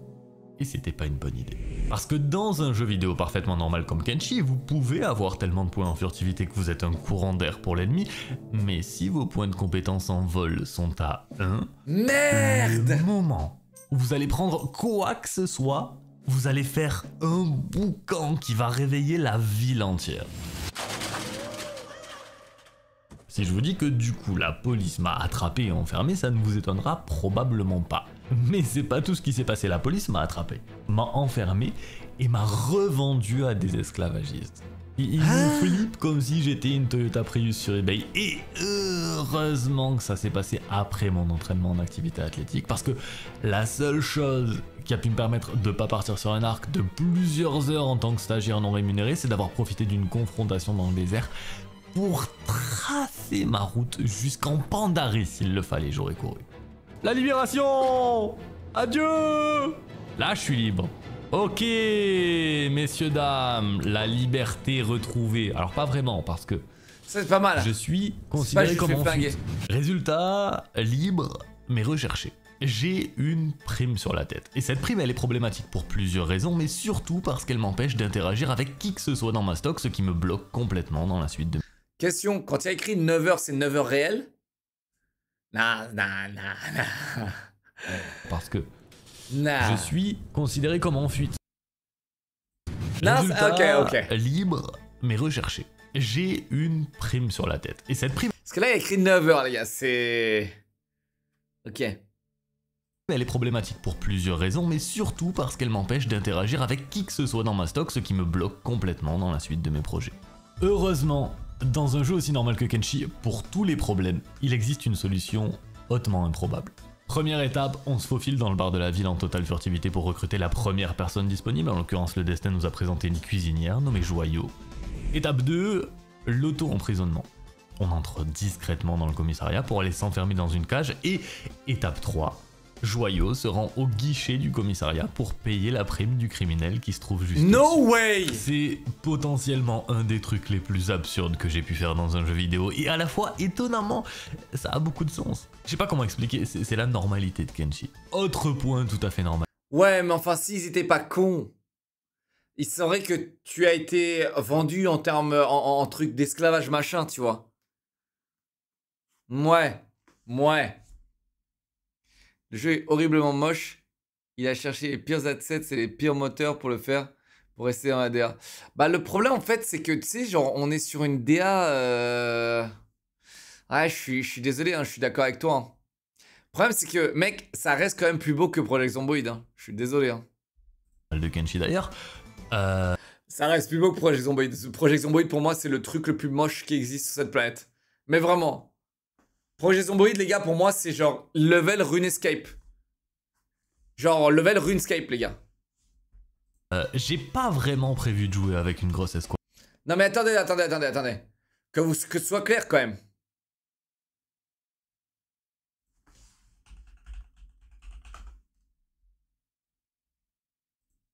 Speaker 3: Et c'était pas une bonne idée. Parce que dans un jeu vidéo parfaitement normal comme Kenshi, vous pouvez avoir tellement de points en furtivité que vous êtes un courant d'air pour l'ennemi, mais si vos points de compétence en vol sont à 1,
Speaker 1: Merde!
Speaker 3: le moment où vous allez prendre quoi que ce soit, vous allez faire un boucan qui va réveiller la ville entière. Si je vous dis que du coup la police m'a attrapé et enfermé, ça ne vous étonnera probablement pas. Mais c'est pas tout ce qui s'est passé, la police m'a attrapé, m'a enfermé et m'a revendu à des esclavagistes. Ils me flippent comme si j'étais une Toyota Prius sur eBay. Et heureusement que ça s'est passé après mon entraînement en activité athlétique, parce que la seule chose qui a pu me permettre de pas partir sur un arc de plusieurs heures en tant que stagiaire non rémunéré, c'est d'avoir profité d'une confrontation dans le désert pour tracer ma route jusqu'en Pandarie s'il le fallait, j'aurais couru. La libération! Adieu! Là, je suis libre. Ok, messieurs, dames, la liberté retrouvée. Alors, pas vraiment, parce que
Speaker 1: Ça, c'est pas mal.
Speaker 3: je suis
Speaker 1: pas
Speaker 3: considéré
Speaker 1: juste
Speaker 3: comme
Speaker 1: fait
Speaker 3: en
Speaker 1: flinguer.
Speaker 3: fuite. Résultat, libre, mais recherché. J'ai une prime sur la tête. Et cette prime, elle est problématique pour plusieurs raisons, mais surtout parce qu'elle m'empêche d'interagir avec qui que ce soit dans ma stock, ce qui me bloque complètement dans la suite de...
Speaker 1: Question, quand il y a écrit 9h, c'est 9h réel? Non.
Speaker 3: Parce que
Speaker 1: Non.
Speaker 3: je suis considéré comme en fuite.
Speaker 1: Non,
Speaker 3: Résultat,
Speaker 1: ok.
Speaker 3: libre, mais recherché. J'ai une prime sur la tête. Et cette prime,
Speaker 1: Parce que là, il y a écrit 9h, les gars. C'est... Ok.
Speaker 3: elle est problématique pour plusieurs raisons, mais surtout parce qu'elle m'empêche d'interagir avec qui que ce soit dans ma stock, ce qui me bloque complètement dans la suite de mes projets. Heureusement, dans un jeu aussi normal que Kenshi, pour tous les problèmes, il existe une solution hautement improbable. Première étape, on se faufile dans le bar de la ville en totale furtivité pour recruter la première personne disponible, en l'occurrence le destin nous a présenté une cuisinière nommée Joyau. Étape 2, l'auto-emprisonnement. On entre discrètement dans le commissariat pour aller s'enfermer dans une cage et étape 3, Joyau se rend au guichet du commissariat pour payer la prime du criminel qui se trouve juste
Speaker 1: No
Speaker 3: au-dessus.
Speaker 1: way!
Speaker 3: C'est potentiellement un des trucs les plus absurdes que j'ai pu faire dans un jeu vidéo et à la fois étonnamment ça a beaucoup de sens. Je sais pas comment expliquer, c'est la normalité de Kenshi. Autre point tout à fait normal.
Speaker 1: Ouais, mais enfin, s'ils étaient pas cons, ils sauraient que tu as été vendu en termes... en truc d'esclavage machin, tu vois. Ouais. Le jeu est horriblement moche. Il a cherché les pires assets et les pires moteurs pour le faire, pour rester dans la DA. Bah, le problème, en fait, c'est que, tu sais, genre, on est sur une DA... Ouais, je suis désolé, hein, je suis d'accord avec toi. Hein. Le problème, c'est que, mec, ça reste quand même plus beau que Project Zomboid. Hein. Je suis désolé. Hein.
Speaker 3: De Kenshi d'ailleurs.
Speaker 1: Ça reste plus beau que Project Zomboid. Project Zomboid, pour moi, c'est le truc le plus moche qui existe sur cette planète. Mais vraiment. Project Zomboid, les gars, pour moi, c'est genre level RuneScape. Genre level RuneScape, les gars.
Speaker 3: J'ai pas vraiment prévu de jouer avec une grosse escouade.
Speaker 1: Non, mais attendez. Que ce soit clair, quand même.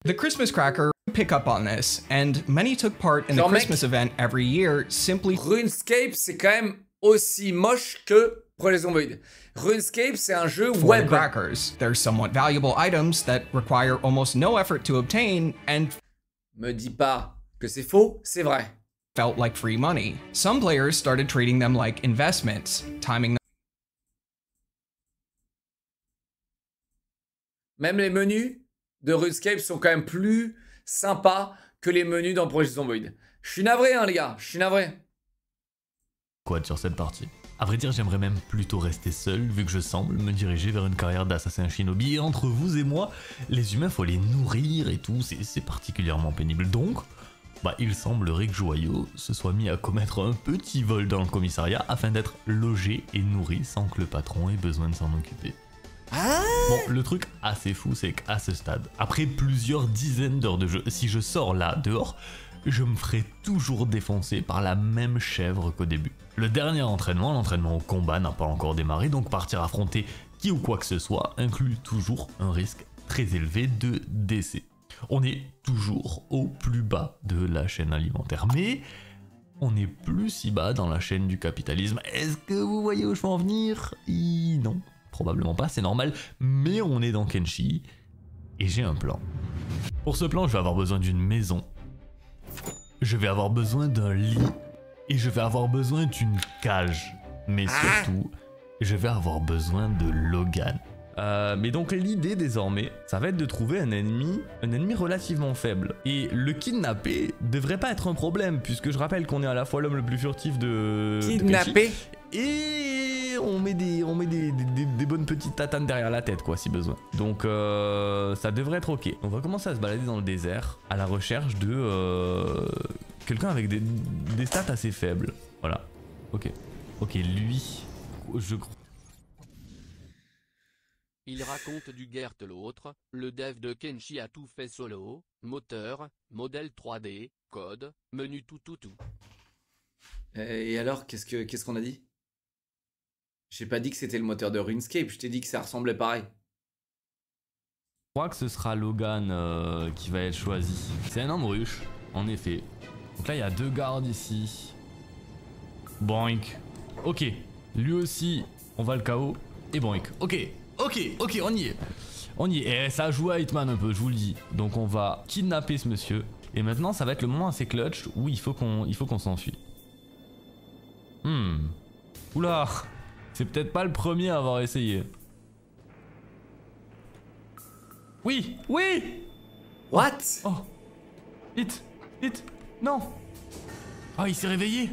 Speaker 5: The Christmas cracker pick up on this, and many took part in the
Speaker 1: Genre, mec,
Speaker 5: Christmas event every year simply
Speaker 1: RuneScape, c'est quand même aussi moche que Project Zomboid. RuneScape, c'est un jeu
Speaker 5: for the
Speaker 1: web.
Speaker 5: crackers. They're somewhat valuable items that require almost no effort to obtain and
Speaker 1: Me dis pas que c'est faux, c'est vrai.
Speaker 5: felt like free money. Some players started treating them like investments, timing them
Speaker 1: Même les menus de RuneScape sont quand même plus sympas que les menus dans Project Zomboid. Je suis navré, hein, les gars. Je suis navré.
Speaker 3: Sur cette partie. À vrai dire, j'aimerais même plutôt rester seul, vu que je semble me diriger vers une carrière d'assassin shinobi. Et entre vous et moi, les humains, faut les nourrir et tout, c'est particulièrement pénible. Donc, il semblerait que Joyau se soit mis à commettre un petit vol dans le commissariat afin d'être logé et nourri sans que le patron ait besoin de s'en occuper. Bon, le truc assez fou, c'est qu'à ce stade, après plusieurs dizaines d'heures de jeu, si je sors là, dehors, je me ferai toujours défoncer par la même chèvre qu'au début. Le dernier entraînement, l'entraînement au combat, n'a pas encore démarré, donc partir affronter qui ou quoi que ce soit inclut toujours un risque très élevé de décès. On est toujours au plus bas de la chaîne alimentaire, mais on n'est plus si bas dans la chaîne du capitalisme. Est-ce que vous voyez où je veux en venir? Non, probablement pas, c'est normal, mais on est dans Kenshi, Et j'ai un plan. Pour ce plan, je vais avoir besoin d'une maison. Je vais avoir besoin d'un lit. Et je vais avoir besoin d'une cage. Mais surtout, je vais avoir besoin de Logan. Mais donc l'idée désormais, ça va être de trouver un ennemi relativement faible. Et le kidnapper devrait pas être un problème, puisque je rappelle qu'on est à la fois l'homme le plus furtif de
Speaker 1: Kidnappé.
Speaker 3: et on met des bonnes petites tatanes derrière la tête, quoi, si besoin. Donc ça devrait être ok. On va commencer à se balader dans le désert à la recherche de quelqu'un avec des stats assez faibles. Voilà. Ok. Ok, lui, je crois.
Speaker 4: Il raconte du Gert l'autre, le dev de Kenshi a tout fait solo, moteur, modèle 3D, code, menu tout.
Speaker 1: Et alors, qu'est-ce qu'on a dit? J'ai pas dit que c'était le moteur de RuneScape, je t'ai dit que ça ressemblait pareil.
Speaker 3: Je crois que ce sera Logan qui va être choisi. C'est un homme ruche, en effet. Donc là, il y a 2 gardes ici. Boink. Ok, lui aussi, on va le KO. Et boink. Ok, on y est. On y est. Et ça joue à Hitman un peu, je vous le dis. Donc on va kidnapper ce monsieur. Et maintenant, ça va être le moment assez clutch où il faut qu'on s'enfuit. Oula, c'est peut-être pas le premier à avoir essayé. Oui.
Speaker 1: What?
Speaker 3: Oh. Hit. Non. Oh, il s'est réveillé.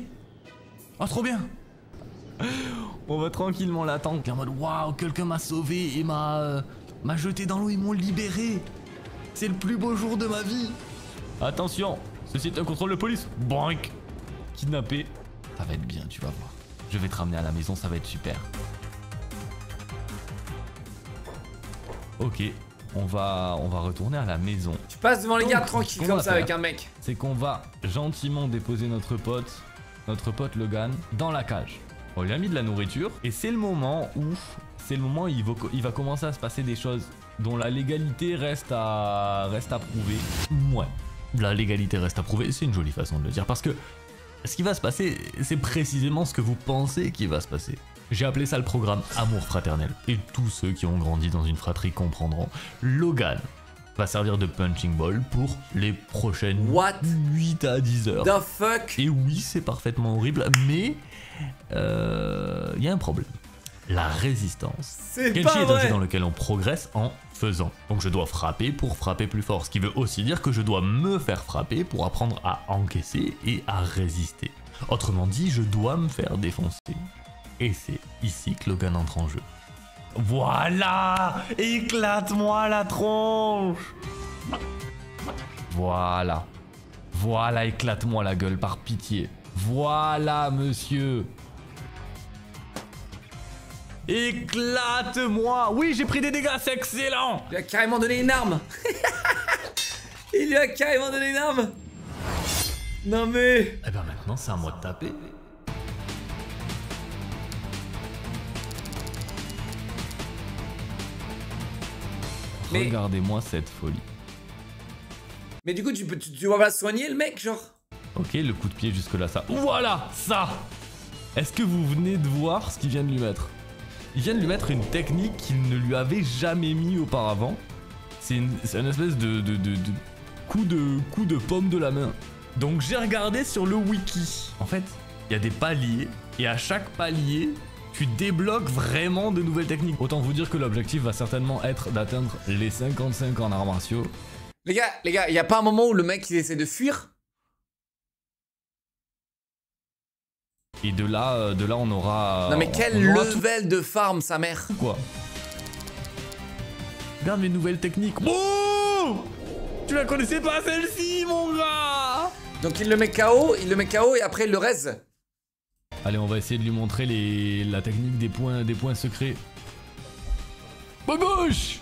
Speaker 3: Oh, trop bien. On va tranquillement l'attendre. En mode, waouh, quelqu'un m'a sauvé et m'a jeté dans l'eau, ils m'ont libéré. C'est le plus beau jour de ma vie. Attention, ceci est un contrôle de police. Boink. Kidnappé. Ça va être bien, tu vas voir. Je vais te ramener à la maison, ça va être super. Ok, on va retourner à la maison.
Speaker 1: Tu passes devant les
Speaker 3: Donc,
Speaker 1: gardes
Speaker 3: ce
Speaker 1: tranquille
Speaker 3: qu'on
Speaker 1: comme
Speaker 3: va
Speaker 1: ça avec
Speaker 3: faire,
Speaker 1: un mec.
Speaker 3: C'est qu'on va gentiment déposer notre pote Logan dans la cage. On lui a mis de la nourriture et c'est le moment où il va commencer à se passer des choses dont la légalité reste à prouver. Ouais, la légalité reste à prouver, c'est une jolie façon de le dire parce que ce qui va se passer, c'est précisément ce que vous pensez qu'il va se passer. J'ai appelé ça le programme Amour Fraternel et tous ceux qui ont grandi dans une fratrie comprendront. Logan va servir de punching ball pour les prochaines 8 à 10 heures.
Speaker 1: The fuck?
Speaker 3: Et oui, c'est parfaitement horrible, mais il y a un problème. La résistance.
Speaker 1: C'est
Speaker 3: Kenshi
Speaker 1: pas
Speaker 3: est un
Speaker 1: vrai.
Speaker 3: jeu dans lequel on progresse en faisant. Donc je dois frapper pour frapper plus fort, ce qui veut aussi dire que je dois me faire frapper pour apprendre à encaisser et à résister. Autrement dit, je dois me faire défoncer. Et c'est ici que Logan entre en jeu. Voilà! Éclate-moi la tronche! Voilà. Voilà, éclate-moi la gueule par pitié. Voilà, monsieur. Éclate-moi! Oui, j'ai pris des dégâts, c'est excellent!
Speaker 1: Il lui a carrément donné une arme. Il lui a carrément donné une arme. Non mais...
Speaker 3: Eh ben maintenant, c'est à moi de taper.
Speaker 1: Mais-
Speaker 3: Regardez-moi cette folie.
Speaker 1: Mais du coup, tu vas pas soigner le mec, genre?
Speaker 3: Ok, le coup de pied jusque-là, ça. Voilà, ça! Est-ce que vous venez de voir ce qu'il vient de lui mettre? Il vient de lui mettre une technique qu'il ne lui avait jamais mis auparavant. C'est une espèce de coup de paume de la main. Donc j'ai regardé sur le wiki. En fait, il y a des paliers, et à chaque palier, tu débloques vraiment de nouvelles techniques. Autant vous dire que l'objectif va certainement être d'atteindre les 55 en arts martiaux.
Speaker 1: Les gars, y a pas un moment où le mec il essaie de fuir?
Speaker 3: Et de là on aura...
Speaker 1: Non mais quel
Speaker 3: on aura tout
Speaker 1: level de farm, sa mère.
Speaker 3: quoi. Regarde mes nouvelles techniques. Oh! Tu la connaissais pas celle-ci, mon gars!
Speaker 1: Donc il le met KO, et après il le raise.
Speaker 3: Allez, on va essayer de lui montrer la technique des points secrets. Bouche!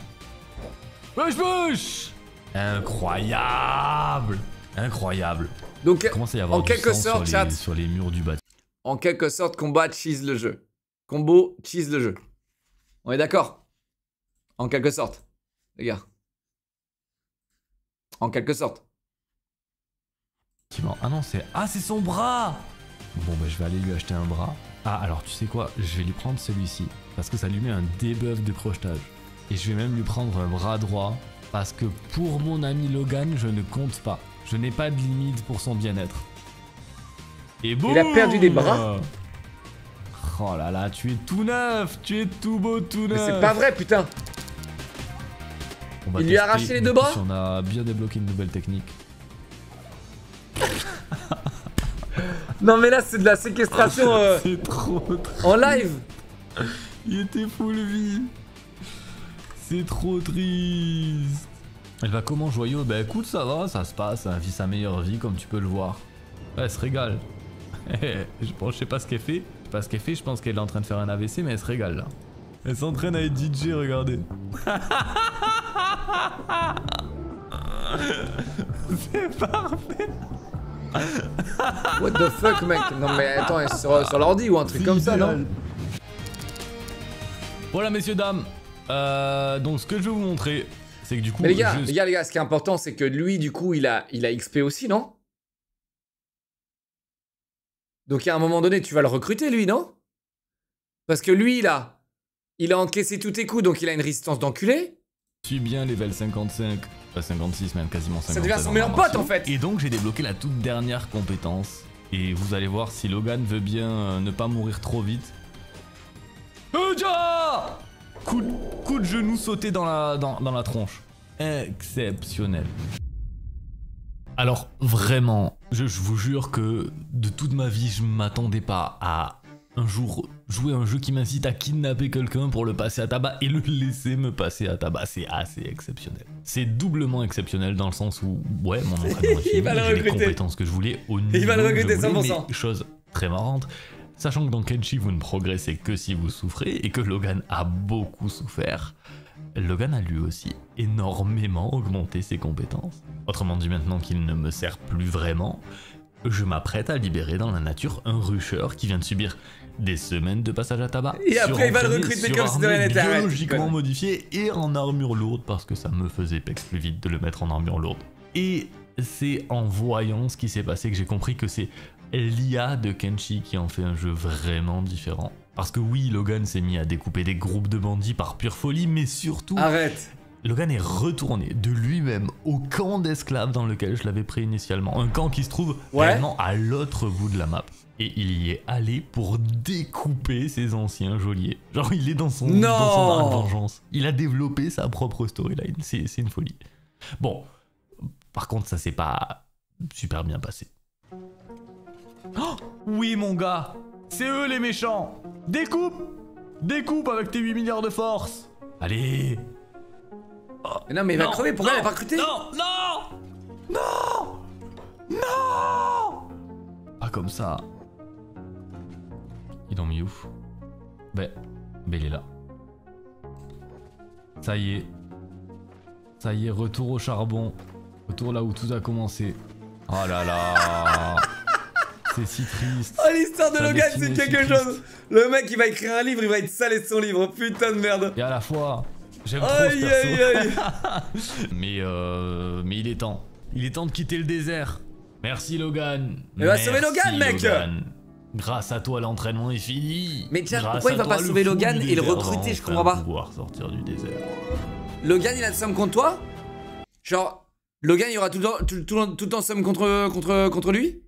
Speaker 3: Bouche! Incroyable! Incroyable.
Speaker 1: Donc
Speaker 3: Il commence à y avoir
Speaker 1: en
Speaker 3: du
Speaker 1: quelque
Speaker 3: sang
Speaker 1: sorte,
Speaker 3: sur les,
Speaker 1: chat,
Speaker 3: sur les murs du bâtiment.
Speaker 1: en quelque sorte, combat cheese le jeu. Combo cheese le jeu. On est d'accord? En quelque sorte, les gars. En quelque sorte.
Speaker 3: Ah non, c'est son bras! Bon, bah je vais aller lui acheter un bras. Ah, alors tu sais quoi? Je vais lui prendre celui-ci. Parce que ça lui met un debuff de crochetage. Et je vais même lui prendre un bras droit Parce que pour mon ami Logan, je ne compte pas. Je n'ai pas de limite pour son bien-être. Et boum!
Speaker 1: Il a perdu des bras.
Speaker 3: Oh là là, tu es tout neuf! Tu es tout beau, tout
Speaker 1: Mais
Speaker 3: neuf!
Speaker 1: c'est pas vrai, putain.
Speaker 3: On va
Speaker 1: Il lui a
Speaker 3: tester.
Speaker 1: arraché les deux bras?
Speaker 3: On a bien débloqué une nouvelle technique.
Speaker 1: Non mais là c'est de la séquestration
Speaker 3: C'est trop triste.
Speaker 1: en live.
Speaker 3: Il était full vie. C'est trop triste. Elle va comment, Joyeux? Bah écoute, ça va, ça se passe, elle vit sa meilleure vie comme tu peux le voir. Ouais, elle se régale. Je sais pas ce qu'elle fait. Je pense qu'elle est en train de faire un AVC, mais elle se régale là. Elle s'entraîne à être DJ, regardez. C'est parfait.
Speaker 1: What the fuck, mec? Non mais attends, sur l'ordi ou un truc comme ça, non?
Speaker 3: Voilà, messieurs, dames. Donc ce que je vais vous montrer, c'est que du coup...
Speaker 1: Mais les gars, ce qui est important, c'est que lui, du coup, il a XP aussi, non? Donc à un moment donné, tu vas le recruter, lui, non? Parce que lui, il a encaissé tous tes coups, donc il a une résistance d'enculé.
Speaker 3: Je suis bien level 55, pas 56, même quasiment 50.
Speaker 1: Ça devient son meilleur pote, en fait.
Speaker 3: Et donc j'ai débloqué la toute dernière compétence. Et vous allez voir si Logan veut bien ne pas mourir trop vite. Oja! Coup de genou sauté dans la tronche. Exceptionnel. Alors vraiment, je vous jure que de toute ma vie, je m'attendais pas à un jour jouer un jeu qui m'incite à kidnapper quelqu'un pour le passer à tabac et le laisser me passer à tabac. C'est assez exceptionnel. C'est doublement exceptionnel dans le sens où, ouais, mon entraînement est fini, j'ai les compétences que je voulais au niveau
Speaker 1: Il va le recruter
Speaker 3: que je voulais,
Speaker 1: 100%.
Speaker 3: mais chose très marrante, sachant que dans Kenshi, vous ne progressez que si vous souffrez et que Logan a beaucoup souffert, Logan a lui aussi énormément augmenté ses compétences. Autrement dit, maintenant qu'il ne me sert plus vraiment, je m'apprête à libérer dans la nature un rusher qui vient de subir des semaines de passage à tabac.
Speaker 1: Et après, il va le recruter comme si de rien n'était. Arrête,
Speaker 3: biologiquement modifié et en armure lourde parce que ça me faisait pex plus vite de le mettre en armure lourde. Et c'est en voyant ce qui s'est passé que j'ai compris que c'est l'IA de Kenshi qui en fait un jeu vraiment différent. Parce que oui, Logan s'est mis à découper des groupes de bandits par pure folie, mais surtout...
Speaker 1: Arrête.
Speaker 3: Logan est retourné de lui-même au camp d'esclaves dans lequel je l'avais pris initialement. Un camp qui se trouve réellement à l'autre bout de la map. Et il y est allé pour découper ses anciens geôliers. Genre il est dans son arc vengeance. Il a développé sa propre storyline. C'est une folie. Bon, par contre ça s'est pas super bien passé. Oh oui mon gars, c'est eux les méchants. Découpe avec tes 8 milliards de force. Allez.
Speaker 1: Oh, mais non mais il va crever, pourquoi il a pas recruté?
Speaker 3: Non. Pas comme ça. Ils l'ont mis où? Ben il est là. Ça y est, retour au charbon. Retour là où tout a commencé. Oh là là. C'est si triste.
Speaker 1: Oh l'histoire de Logan c'est quelque chose. Le mec il va écrire un livre, il va être salé de son livre, putain de merde.
Speaker 3: Et à la fois, j'aime trop ce perso. Mais il est temps. Il est temps de quitter le désert. Merci Logan.
Speaker 1: Il va sauver Logan, mec.
Speaker 3: Grâce à toi l'entraînement est fini.
Speaker 1: Mais tiens, pourquoi il va pas sauver Logan et le recruter, je comprends pas.
Speaker 3: Pouvoir sortir du désert.
Speaker 1: Logan il a de somme contre toi? Genre, Logan il y aura tout le temps somme contre lui?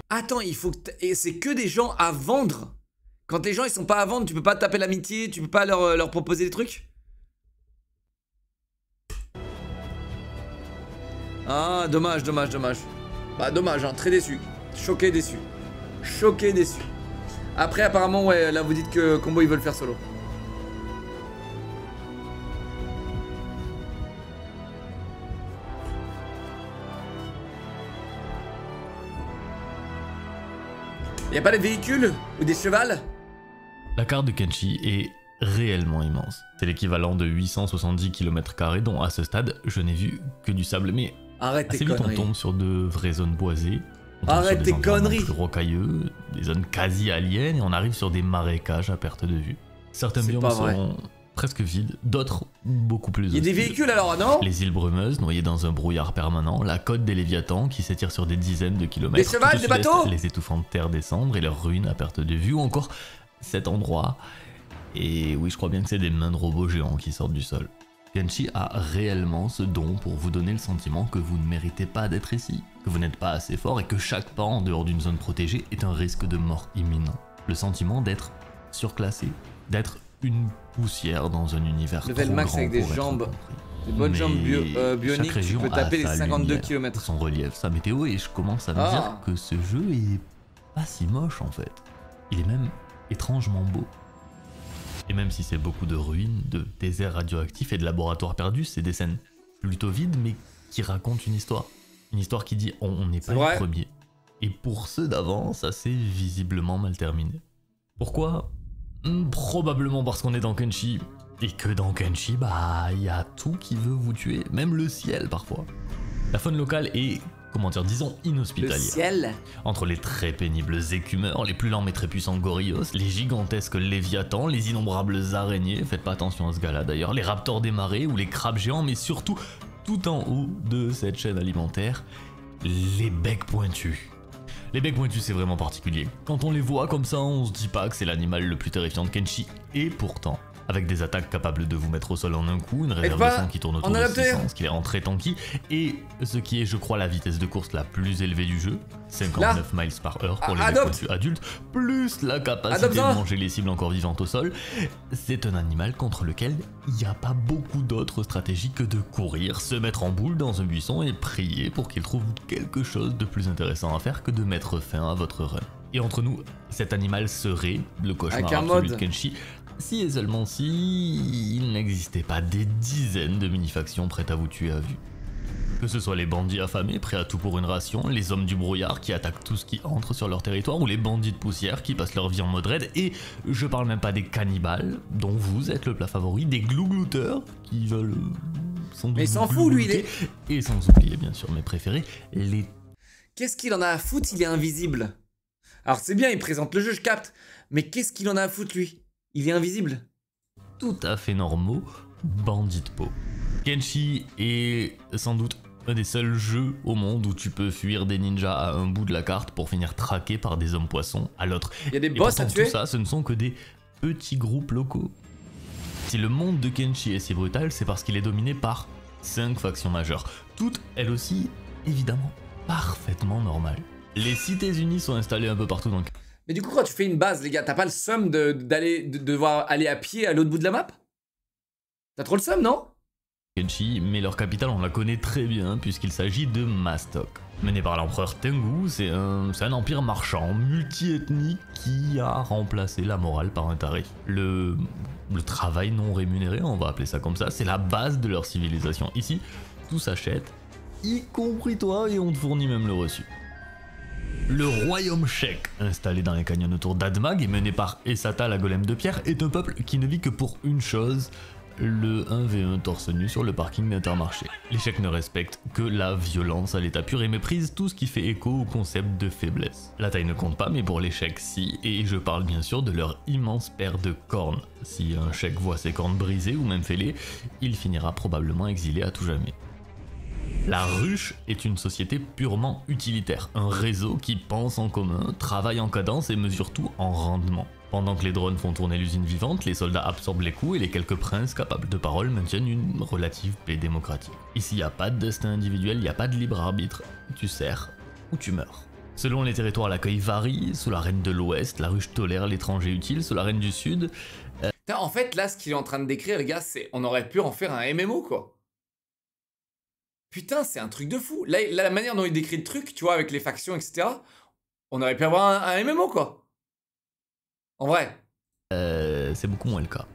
Speaker 1: Attends, il faut que... Et c'est que des gens à vendre. Quand les gens ils sont pas à vendre, tu peux pas taper l'amitié, tu peux pas leur proposer des trucs? Ah, dommage. Bah dommage, hein, très déçu. Choqué, déçu. Après apparemment, ouais, là vous dites que Combo ils veulent faire solo. Y'a pas des véhicules ou des chevals?
Speaker 3: La carte de Kenshi est réellement immense. C'est l'équivalent de 870 km² dont à ce stade, je n'ai vu que du sable. Mais
Speaker 1: arrête tes
Speaker 3: assez vite
Speaker 1: conneries.
Speaker 3: on tombe sur de vraies zones boisées. On tombe
Speaker 1: Arrête
Speaker 3: sur
Speaker 1: tes
Speaker 3: des endroits
Speaker 1: conneries.
Speaker 3: plus rocailleux, des zones quasi aliens et on arrive sur des marécages à perte de vue. Certains
Speaker 1: C'est
Speaker 3: biomes
Speaker 1: pas vrai.
Speaker 3: seront presque vides, d'autres beaucoup plus
Speaker 1: Il y a des
Speaker 3: hostiles.
Speaker 1: véhicules alors, non?
Speaker 3: Les îles brumeuses noyées dans un brouillard permanent, la côte des Léviathans qui s'étire sur des dizaines de kilomètres,
Speaker 1: Des chevals,
Speaker 3: tout au
Speaker 1: des
Speaker 3: sud-est,
Speaker 1: bateaux
Speaker 3: les étouffantes terres des cendres et leurs ruines à perte de vue, ou encore cet endroit, et oui je crois bien que c'est des mains de robots géants qui sortent du sol. Kenshi a réellement ce don pour vous donner le sentiment que vous ne méritez pas d'être ici, que vous n'êtes pas assez fort et que chaque pas en dehors d'une zone protégée est un risque de mort imminent. Le sentiment d'être surclassé, d'être une poussière dans un univers
Speaker 1: Level
Speaker 3: trop
Speaker 1: max
Speaker 3: grand
Speaker 1: avec des
Speaker 3: pour être
Speaker 1: jambes,
Speaker 3: compris.
Speaker 1: des bonnes
Speaker 3: Mais
Speaker 1: jambes bioniques,
Speaker 3: chaque
Speaker 1: tu
Speaker 3: région
Speaker 1: peux
Speaker 3: a
Speaker 1: taper les
Speaker 3: sa
Speaker 1: 52
Speaker 3: lumière,
Speaker 1: km.
Speaker 3: son relief, sa météo, et je commence à me
Speaker 1: Ah.
Speaker 3: dire que ce jeu est pas si moche en fait. Il est même étrangement beau. Et même si c'est beaucoup de ruines, de déserts radioactifs et de laboratoires perdus, c'est des scènes plutôt vides mais qui racontent une histoire. Une histoire qui dit on n'est pas
Speaker 1: vrai.
Speaker 3: les premiers. Et pour ceux d'avant, ça s'est visiblement mal terminé. Pourquoi ? Probablement parce qu'on est dans Kenshi. Et que dans Kenshi, bah, il y a tout qui veut vous tuer, même le ciel parfois. La faune locale est, comment dire, disons
Speaker 1: Le
Speaker 3: inhospitalière.
Speaker 1: ciel.
Speaker 3: Entre les très pénibles écumeurs, les plus lents mais très puissants gorillos, les gigantesques léviathans, les innombrables araignées, faites pas attention à ce gars-là d'ailleurs, les raptors des marais ou les crabes géants, mais surtout, tout en haut de cette chaîne alimentaire, les becs pointus. Les becs pointus c'est vraiment particulier. Quand on les voit comme ça, on se dit pas que c'est l'animal le plus terrifiant de Kenshi, et pourtant... Avec des attaques capables de vous mettre au sol en un coup, une réserve de sang qui tourne autour de 600, ce qui les rend très tanky, et ce qui est, je crois, la vitesse de course la plus élevée du jeu, 59 miles par heure pour les pointus adultes, plus la capacité de manger les cibles encore vivantes au sol. C'est un animal contre lequel il n'y a pas beaucoup d'autres stratégies que de courir, se mettre en boule dans un buisson et prier pour qu'il trouve quelque chose de plus intéressant à faire que de mettre fin à votre run. Et entre nous, cet animal serait le cauchemar absolu de Kenshi, si et seulement si il n'existait pas des dizaines de mini-factions prêtes à vous tuer à vue. Que ce soit les bandits affamés prêts à tout pour une ration, les hommes du brouillard qui attaquent tout ce qui entre sur leur territoire, ou les bandits de poussière qui passent leur vie en mode raid, et je parle même pas des cannibales, dont vous êtes le plat favori, des glouglouteurs qui veulent sans doute.
Speaker 1: Mais il s'en fout lui, il est...
Speaker 3: Et sans oublier bien sûr mes préférés, les...
Speaker 1: Qu'est-ce qu'il en a à foutre, il est invisible. Alors c'est bien, il présente le jeu, je capte, mais qu'est-ce qu'il en a à foutre lui? Il est invisible.
Speaker 3: Tout à fait normaux, bandits de peau. Kenshi est sans doute un des seuls jeux au monde où tu peux fuir des ninjas à un bout de la carte pour finir traqué par des hommes poissons à l'autre.
Speaker 1: Il y a des
Speaker 3: Et
Speaker 1: boss à
Speaker 3: pourtant,
Speaker 1: tuer.
Speaker 3: tout ça, ce ne sont que des petits groupes locaux. Si le monde de Kenshi est si brutal, c'est parce qu'il est dominé par 5 factions majeures. Toutes, elles aussi, évidemment, parfaitement normales. Les cités unies sont installées un peu partout dans le...
Speaker 1: Mais du coup, quand tu fais une base, les gars, t'as pas le seum de devoir aller à pied à l'autre bout de la map? T'as trop le seum, non?
Speaker 3: Kenshi, mais leur capitale on la connaît très bien puisqu'il s'agit de Mastok. Mené par l'empereur Tengu, c'est un empire marchand, multi-ethnique qui a remplacé la morale par un tarif. Le travail non rémunéré, on va appeler ça comme ça, c'est la base de leur civilisation. Ici, tout s'achète, y compris toi, et on te fournit même le reçu. Le royaume Shek, installé dans les canyons autour d'Admag et mené par Esata la golem de pierre, est un peuple qui ne vit que pour une chose, le 1v1 torse nu sur le parking d'Intermarché. Les Sheks ne respectent que la violence à l'état pur et méprisent tout ce qui fait écho au concept de faiblesse. La taille ne compte pas, mais pour les Sheks si, et je parle bien sûr de leur immense paire de cornes. Si un Shek voit ses cornes brisées ou même fêlées, il finira probablement exilé à tout jamais. La ruche est une société purement utilitaire, un réseau qui pense en commun, travaille en cadence et mesure tout en rendement. Pendant que les drones font tourner l'usine vivante, les soldats absorbent les coups et les quelques princes capables de parole maintiennent une relative paix démocratique. Ici, il n'y a pas de destin individuel, il n'y a pas de libre arbitre, tu sers ou tu meurs. Selon les territoires, l'accueil varie, sous la reine de l'Ouest, la ruche tolère l'étranger utile, sous la reine du Sud...
Speaker 1: En fait, là, ce qu'il est en train de décrire, les gars, c'est... On aurait pu en faire un MMO, quoi. Putain, c'est un truc de fou. Là, la manière dont il décrit le truc, tu vois, avec les factions, etc., on aurait pu avoir un MMO, quoi. En vrai.
Speaker 3: C'est beaucoup moins le cas.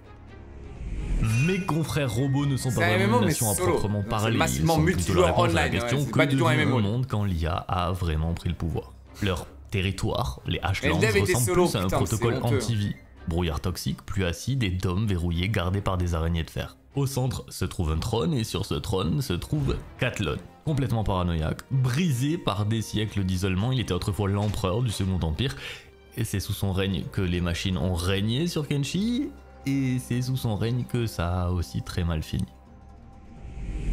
Speaker 3: Mes confrères robots ne sont pas
Speaker 1: un
Speaker 3: vraiment
Speaker 1: MMO,
Speaker 3: une
Speaker 1: mais
Speaker 3: nation à
Speaker 1: solo.
Speaker 3: proprement
Speaker 1: C'est
Speaker 3: parler.
Speaker 1: massivement
Speaker 3: Ils sont plutôt la
Speaker 1: multijoueur
Speaker 3: réponse à la
Speaker 1: online,
Speaker 3: question
Speaker 1: ouais, c'est
Speaker 3: que
Speaker 1: pas du tout un
Speaker 3: devient
Speaker 1: MMO.
Speaker 3: le monde quand l'IA a vraiment pris le pouvoir. Leur territoire, les Ashlands,
Speaker 1: dev était
Speaker 3: ressemblent
Speaker 1: solo,
Speaker 3: plus à un
Speaker 1: putain,
Speaker 3: protocole
Speaker 1: c'est honteux.
Speaker 3: anti-vie. Brouillard toxique, pluie acide et dômes verrouillés gardés par des araignées de fer. Au centre se trouve un trône et sur ce trône se trouve Katlon. Complètement paranoïaque, brisé par des siècles d'isolement, il était autrefois l'empereur du Second Empire et c'est sous son règne que les machines ont régné sur Kenshi et c'est sous son règne que ça a aussi très mal fini.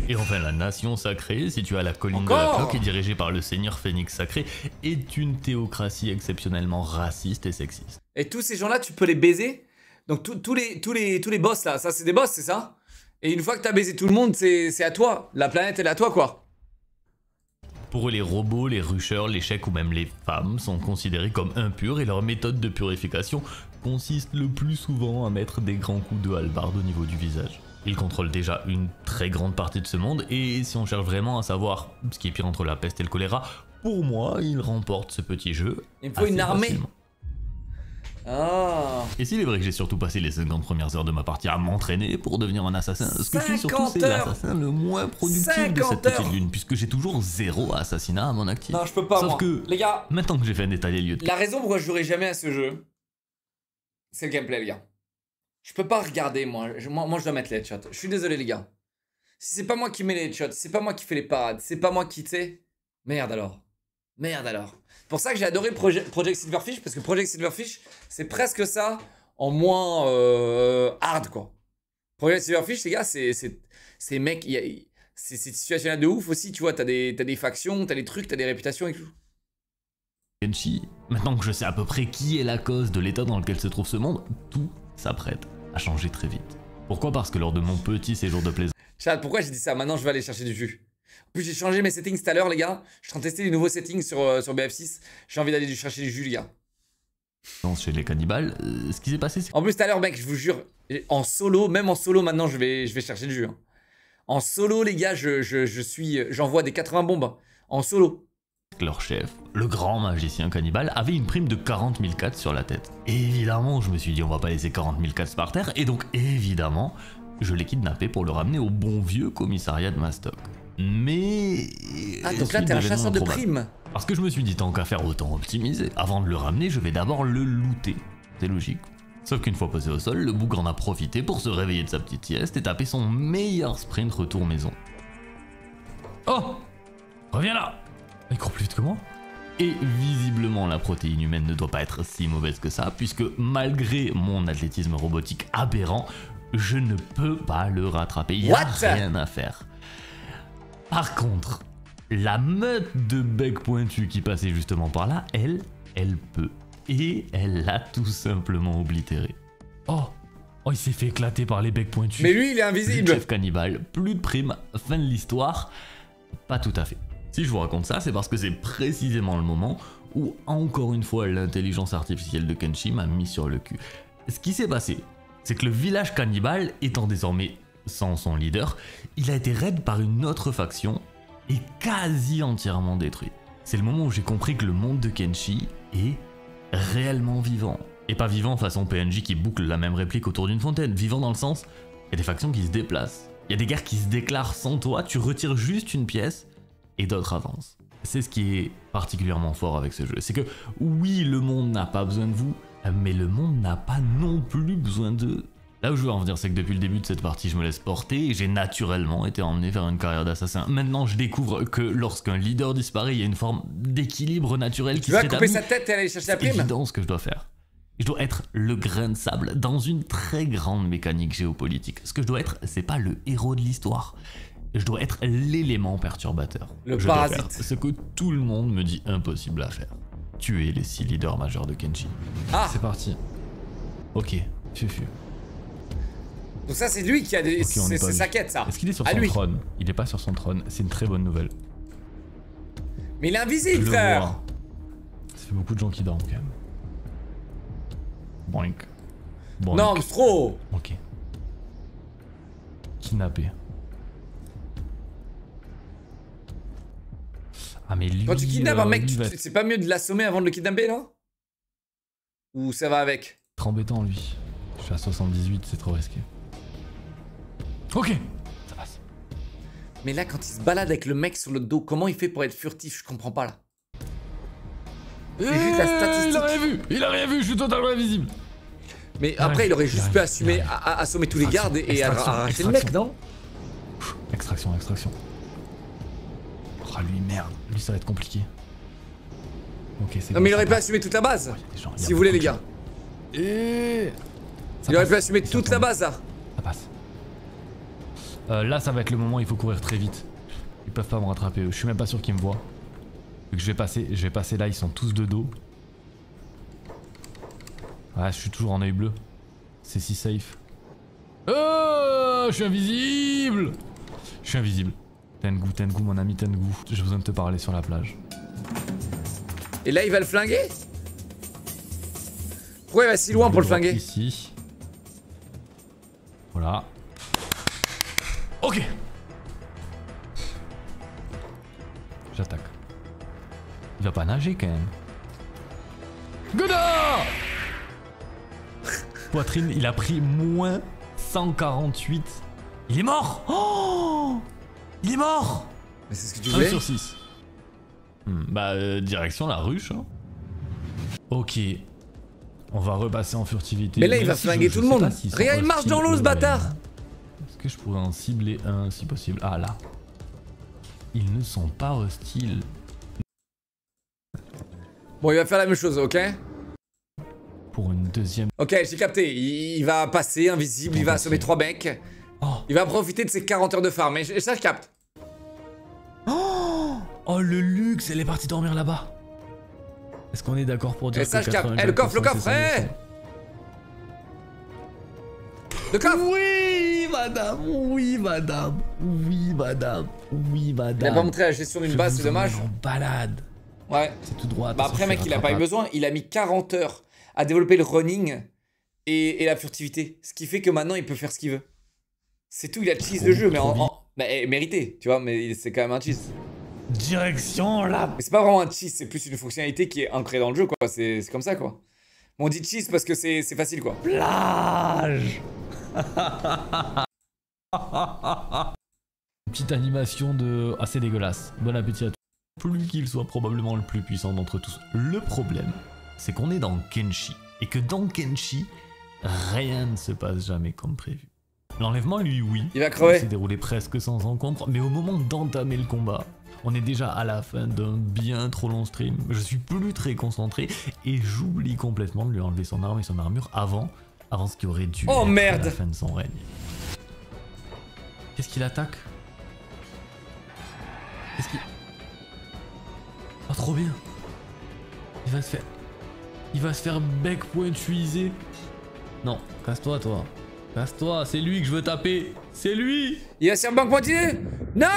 Speaker 3: Et enfin, la nation sacrée, située à la colline de la Cloque et dirigée par le seigneur Phénix sacré, est une théocratie exceptionnellement raciste et sexiste.
Speaker 1: Et tous ces gens-là, tu peux les baiser. Donc tous les boss là, ça c'est des boss, c'est ça? Et une fois que t'as baisé tout le monde, c'est à toi. La planète, elle est à toi, quoi.
Speaker 3: Pour eux, les robots, les rushers, les chèques ou même les femmes sont considérés comme impurs et leur méthode de purification consiste le plus souvent à mettre des grands coups de hallebarde au niveau du visage. Ils contrôlent déjà une très grande partie de ce monde et si on cherche vraiment à savoir ce qui est pire entre la peste et le choléra, pour moi, ils remportent ce petit jeu.
Speaker 1: Il me faut une armée.
Speaker 3: Facilement.
Speaker 1: Ah.
Speaker 3: Et s'il est vrai que j'ai surtout passé les 50 premières heures de ma partie à m'entraîner pour devenir un assassin, ce que je suis surtout c'est l'assassin le moins productif de cette petite lune, puisque j'ai toujours 0 assassinat à mon actif.
Speaker 1: Non, je peux pas,
Speaker 3: Sauf
Speaker 1: moi.
Speaker 3: que,
Speaker 1: les gars,
Speaker 3: maintenant que j'ai fait un état des lieux de...
Speaker 1: la raison pourquoi je jouerai jamais à ce jeu, c'est le gameplay, les gars. Je peux pas regarder, moi je dois mettre les headshots. Je suis désolé, les gars. Si c'est pas moi qui mets les headshots, c'est pas moi qui fais les parades, c'est pas moi qui, tu sais... Merde alors. Merde alors. C'est pour ça que j'ai adoré Project Silverfish, parce que Project Silverfish, c'est presque ça en moins hard, quoi. Project Silverfish, les gars, c'est mec, c'est situationnel de ouf aussi, tu vois, t'as des factions, t'as des trucs, t'as des réputations et tout.
Speaker 3: Kenshi, maintenant que je sais à peu près qui est la cause de l'état dans lequel se trouve ce monde, tout s'apprête à changer très vite. Pourquoi? Parce que lors de mon petit séjour de plaisance...
Speaker 1: Chat, pourquoi j'ai dit ça? Maintenant, je vais aller chercher du jus. En plus, j'ai changé mes settings tout à l'heure, les gars. Je suis en train de tester les nouveaux settings sur BF6. J'ai envie d'aller chercher du jus, les gars.
Speaker 3: Chez les cannibales, ce qui s'est passé, c'est...
Speaker 1: En plus, tout à l'heure, mec, je vous jure, en solo, même en solo, maintenant, je vais chercher du jus. Hein. En solo, les gars, j'envoie des 80 bombes. En solo.
Speaker 3: Leur chef, le grand magicien cannibale, avait une prime de 40 000 cats sur la tête. Et évidemment, je me suis dit, on va pas laisser 40 000 cats par terre, et donc, évidemment, je l'ai kidnappé pour le ramener au bon vieux commissariat de Mastoc. Mais...
Speaker 1: Ah, donc là, t'es un chasseur de primes.
Speaker 3: Parce que je me suis dit, tant qu'à faire, autant optimiser. Avant de le ramener, je vais d'abord le looter. C'est logique. Sauf qu'une fois posé au sol, le bougre en a profité pour se réveiller de sa petite sieste et taper son meilleur sprint retour maison. Oh! Reviens là! Il court plus vite que moi. Et visiblement, la protéine humaine ne doit pas être si mauvaise que ça, puisque malgré mon athlétisme robotique aberrant, je ne peux pas le rattraper. Il n'y a rien à faire. Par contre, la meute de becs pointus qui passait justement par là, elle peut. Et elle l'a tout simplement oblitéré. Oh, il s'est fait éclater par les becs pointus.
Speaker 1: Mais lui, il est invisible.
Speaker 3: Plus de chef cannibale, plus de primes, fin de l'histoire. Pas tout à fait. Si je vous raconte ça, c'est parce que c'est précisément le moment où, encore une fois, l'intelligence artificielle de Kenshi m'a mis sur le cul. Ce qui s'est passé, c'est que le village cannibale étant désormais sans son leader, il a été raid par une autre faction et quasi entièrement détruit. C'est le moment où j'ai compris que le monde de Kenshi est réellement vivant. Et pas vivant façon PNJ qui boucle la même réplique autour d'une fontaine, vivant dans le sens, il y a des factions qui se déplacent, il y a des guerres qui se déclarent sans toi, tu retires juste une pièce et d'autres avancent. C'est ce qui est particulièrement fort avec ce jeu, c'est que oui, le monde n'a pas besoin de vous, mais le monde n'a pas non plus besoin d'eux. Là où je veux en venir, c'est que depuis le début de cette partie, je me laisse porter et j'ai naturellement été emmené vers une carrière d'assassin. Maintenant, je découvre que lorsqu'un leader disparaît, il y a une forme d'équilibre naturel qui se rétablit.
Speaker 1: Tu vas couper sa tête et aller chercher la prime.
Speaker 3: C'est évident ce que je dois faire. Je dois être le grain de sable dans une très grande mécanique géopolitique. Ce que je dois être, c'est pas le héros de l'histoire. Je dois être l'élément perturbateur.
Speaker 1: Le
Speaker 3: je
Speaker 1: parasite.
Speaker 3: dois faire ce que tout le monde me dit impossible à faire. Tuer les 6 leaders majeurs de Kenshi.
Speaker 1: Ah,
Speaker 3: c'est parti. Ok, fufu.
Speaker 1: Donc ça, c'est lui qui a des...
Speaker 3: Okay,
Speaker 1: c'est sa quête, ça.
Speaker 3: Est-ce qu'il est sur son trône? Il n'est pas sur son trône. C'est une très bonne nouvelle.
Speaker 1: Mais il est invisible, frère.
Speaker 3: Ça fait beaucoup de gens qui dorment, quand même. Boink.
Speaker 1: Non, mais trop.
Speaker 3: Ok. Kidnappé. Ah, mais lui...
Speaker 1: Quand tu kidnappes un mec, c'est pas mieux de l'assommer avant de le kidnapper, non? Ou ça va avec?
Speaker 3: C'est embêtant, lui. Je suis à 78, c'est trop risqué. Ok, ça passe.
Speaker 1: Mais là, quand il se balade avec le mec sur le dos, comment il fait pour être furtif? Je comprends pas, là. Juste la statistique.
Speaker 3: Il a rien vu, je suis totalement invisible.
Speaker 1: Mais après, il aurait juste pu assumer, assommer tous les gardes et arracher le mec, non?
Speaker 3: Extraction. Oh, lui, merde. Lui, ça va être compliqué. Ok, c'est
Speaker 1: non, mais il aurait pu assumer toute la base. Si vous voulez, les gars. Il aurait pu assumer toute la base là.
Speaker 3: Ça passe. Là, ça va être le moment où il faut courir très vite. Ils peuvent pas me rattraper eux. Je suis même pas sûr qu'ils me voient. Vu que je vais passer là, ils sont tous de dos. Ouais, je suis toujours en œil bleu. C'est si safe. Oh, je suis invisible. Je suis invisible. Tengu, mon ami Tengu. J'ai besoin de te parler sur la plage.
Speaker 1: Et là, il va le flinguer? Pourquoi il va si loin pour le flinguer?
Speaker 3: Ici. Voilà. Ok. J'attaque. Il va pas nager quand même. Godard. Poitrine, il a pris moins 148. Il est mort. Oh, il est mort.
Speaker 1: Mais c'est ce que tu
Speaker 3: 1
Speaker 1: voulais?
Speaker 3: sur 6. Direction la ruche. Hein. Ok. On va repasser en furtivité.
Speaker 1: Mais là, il va
Speaker 3: si
Speaker 1: flinguer tout le monde.
Speaker 3: si
Speaker 1: Regarde, il marche dans l'eau, ce bâtard.
Speaker 3: Est-ce que je pourrais en cibler un si possible? Ah là. Ils ne sont pas hostiles.
Speaker 1: Bon, il va faire la même chose, ok?
Speaker 3: Pour une deuxième.
Speaker 1: Ok, j'ai capté. Il va passer invisible, il va assommer 3 mecs.
Speaker 3: Oh.
Speaker 1: Il va profiter de ses 40 heures de farm. Mais ça, je capte.
Speaker 3: Oh le luxe, elle est partie dormir là-bas. Est-ce qu'on est d'accord pour dire
Speaker 1: Et ça,
Speaker 3: que
Speaker 1: je capte.
Speaker 3: 84%
Speaker 1: Eh, le coffre,
Speaker 3: c'est son
Speaker 1: eh!
Speaker 3: mission?
Speaker 1: Le coffre!
Speaker 3: Oui, madame, oui, madame, oui, madame, oui, madame.
Speaker 1: Il a pas montré la gestion d'une base, c'est dommage.
Speaker 3: En balade.
Speaker 1: Ouais.
Speaker 3: C'est tout droit.
Speaker 1: Bah après, mec, il a pas eu besoin. Il a mis 40 heures à développer le running et la furtivité. Ce qui fait que maintenant, il peut faire ce qu'il veut. C'est tout, il a cheese le jeu, mais mérité, tu vois, mais c'est quand même un cheese.
Speaker 3: Direction là.
Speaker 1: Mais c'est pas vraiment un cheese, c'est plus une fonctionnalité qui est ancrée dans le jeu, quoi. C'est comme ça, quoi. Bon, on dit cheese parce que c'est facile, quoi.
Speaker 3: Plage. Petite animation de assez dégueulasse. Bon appétit à tous. Plus qu'il soit probablement le plus puissant d'entre tous. Le problème, c'est qu'on est dans Kenshi. Et que dans Kenshi, rien ne se passe jamais comme prévu. L'enlèvement, lui, oui.
Speaker 1: Il va crever.
Speaker 3: Il s'est déroulé presque sans encombre. Mais au moment d'entamer le combat, on est déjà à la fin d'un bien trop long stream. Je suis plus très concentré. Et j'oublie complètement de lui enlever son arme et son armure avant ce qui aurait dû
Speaker 1: Oh
Speaker 3: être
Speaker 1: merde,
Speaker 3: à la fin de son règne. Qu'est-ce qu'il attaque? Qu'est-ce qu'il... Oh trop bien. Il va se faire bec pointuisé. Non, casse-toi toi. Casse-toi, c'est lui que je veux taper. C'est lui.
Speaker 1: Il va se faire banque pointillée. Non.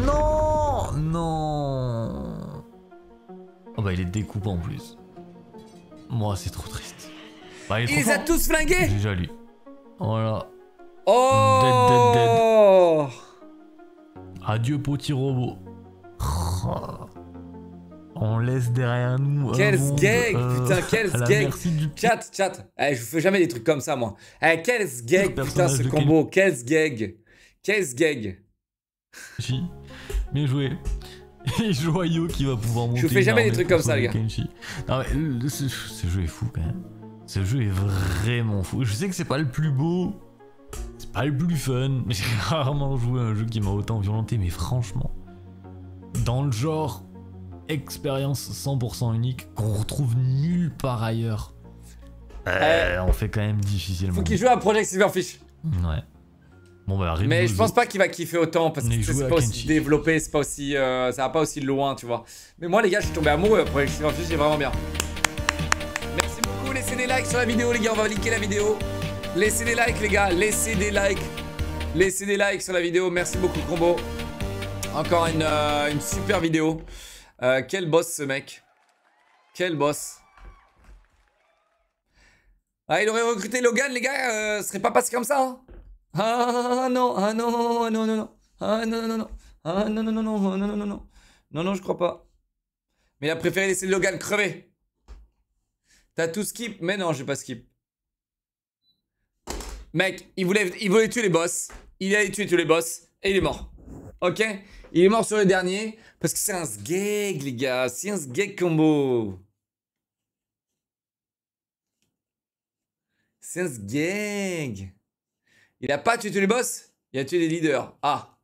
Speaker 3: Non. Non. Oh bah il est découpé en plus. Moi c'est trop triste. Bah,
Speaker 1: Il les a tous flingués.
Speaker 3: Déjà lui. Voilà.
Speaker 1: Oh.
Speaker 3: Dead. Adieu petit robot. On laisse derrière nous.
Speaker 1: Quel sgeg, putain, quel sgeg.
Speaker 3: Chat.
Speaker 1: Chat. Eh, je vous fais jamais des trucs comme ça, moi. Eh, quel sgeg, putain, ce
Speaker 3: de
Speaker 1: combo. Quel sgeg. Quel sgeg.
Speaker 3: Bien joué. Et Joyau qui va pouvoir monter.
Speaker 1: Je vous fais jamais des trucs comme ça, les gars.
Speaker 3: Kenshi. Non, mais ce jeu est fou quand même. Ce jeu est vraiment fou. Je sais que c'est pas le plus beau. C'est pas le plus fun. J'ai rarement joué à un jeu qui m'a autant violenté. Mais franchement, dans le genre expérience 100% unique qu'on retrouve nulle part ailleurs, on fait quand même difficilement.
Speaker 1: Faut qu'il joue à Project Silverfish.
Speaker 3: Ouais. Bon bah
Speaker 1: mais je pense pas qu'il va kiffer autant parce que c'est pas aussi
Speaker 3: Kenshi.
Speaker 1: développé, c'est pas aussi, ça va pas aussi loin, tu vois. Mais moi les gars, je suis tombé amoureux de Project Silverfish, c'est vraiment bien. Merci beaucoup, laissez des likes sur la vidéo les gars, on va liker la vidéo. Laissez des likes les gars, laissez des likes. Laissez des likes sur la vidéo, merci beaucoup Combo. Encore une super vidéo. Quel boss ce mec. Quel boss. Ah, il aurait recruté Logan les gars, ce serait pas passé comme ça hein. Ah non, ah non, ah non, non, non. Ah non, non, non. Ah non, non, non, non, non, non, non, non. Non, non, je crois pas. Mais il a préféré laisser Logan crever. T'as tout skip? Mais non, j'ai pas skip. Mec, il voulait tuer les boss. Il allait tuer tous les boss. Et il est mort. Ok? Il est mort sur le dernier. Parce que c'est un sgeg, les gars. C'est un sgeg combo. C'est un sgeg. Il a pas tué tous les boss, il a tué les leaders. Ah.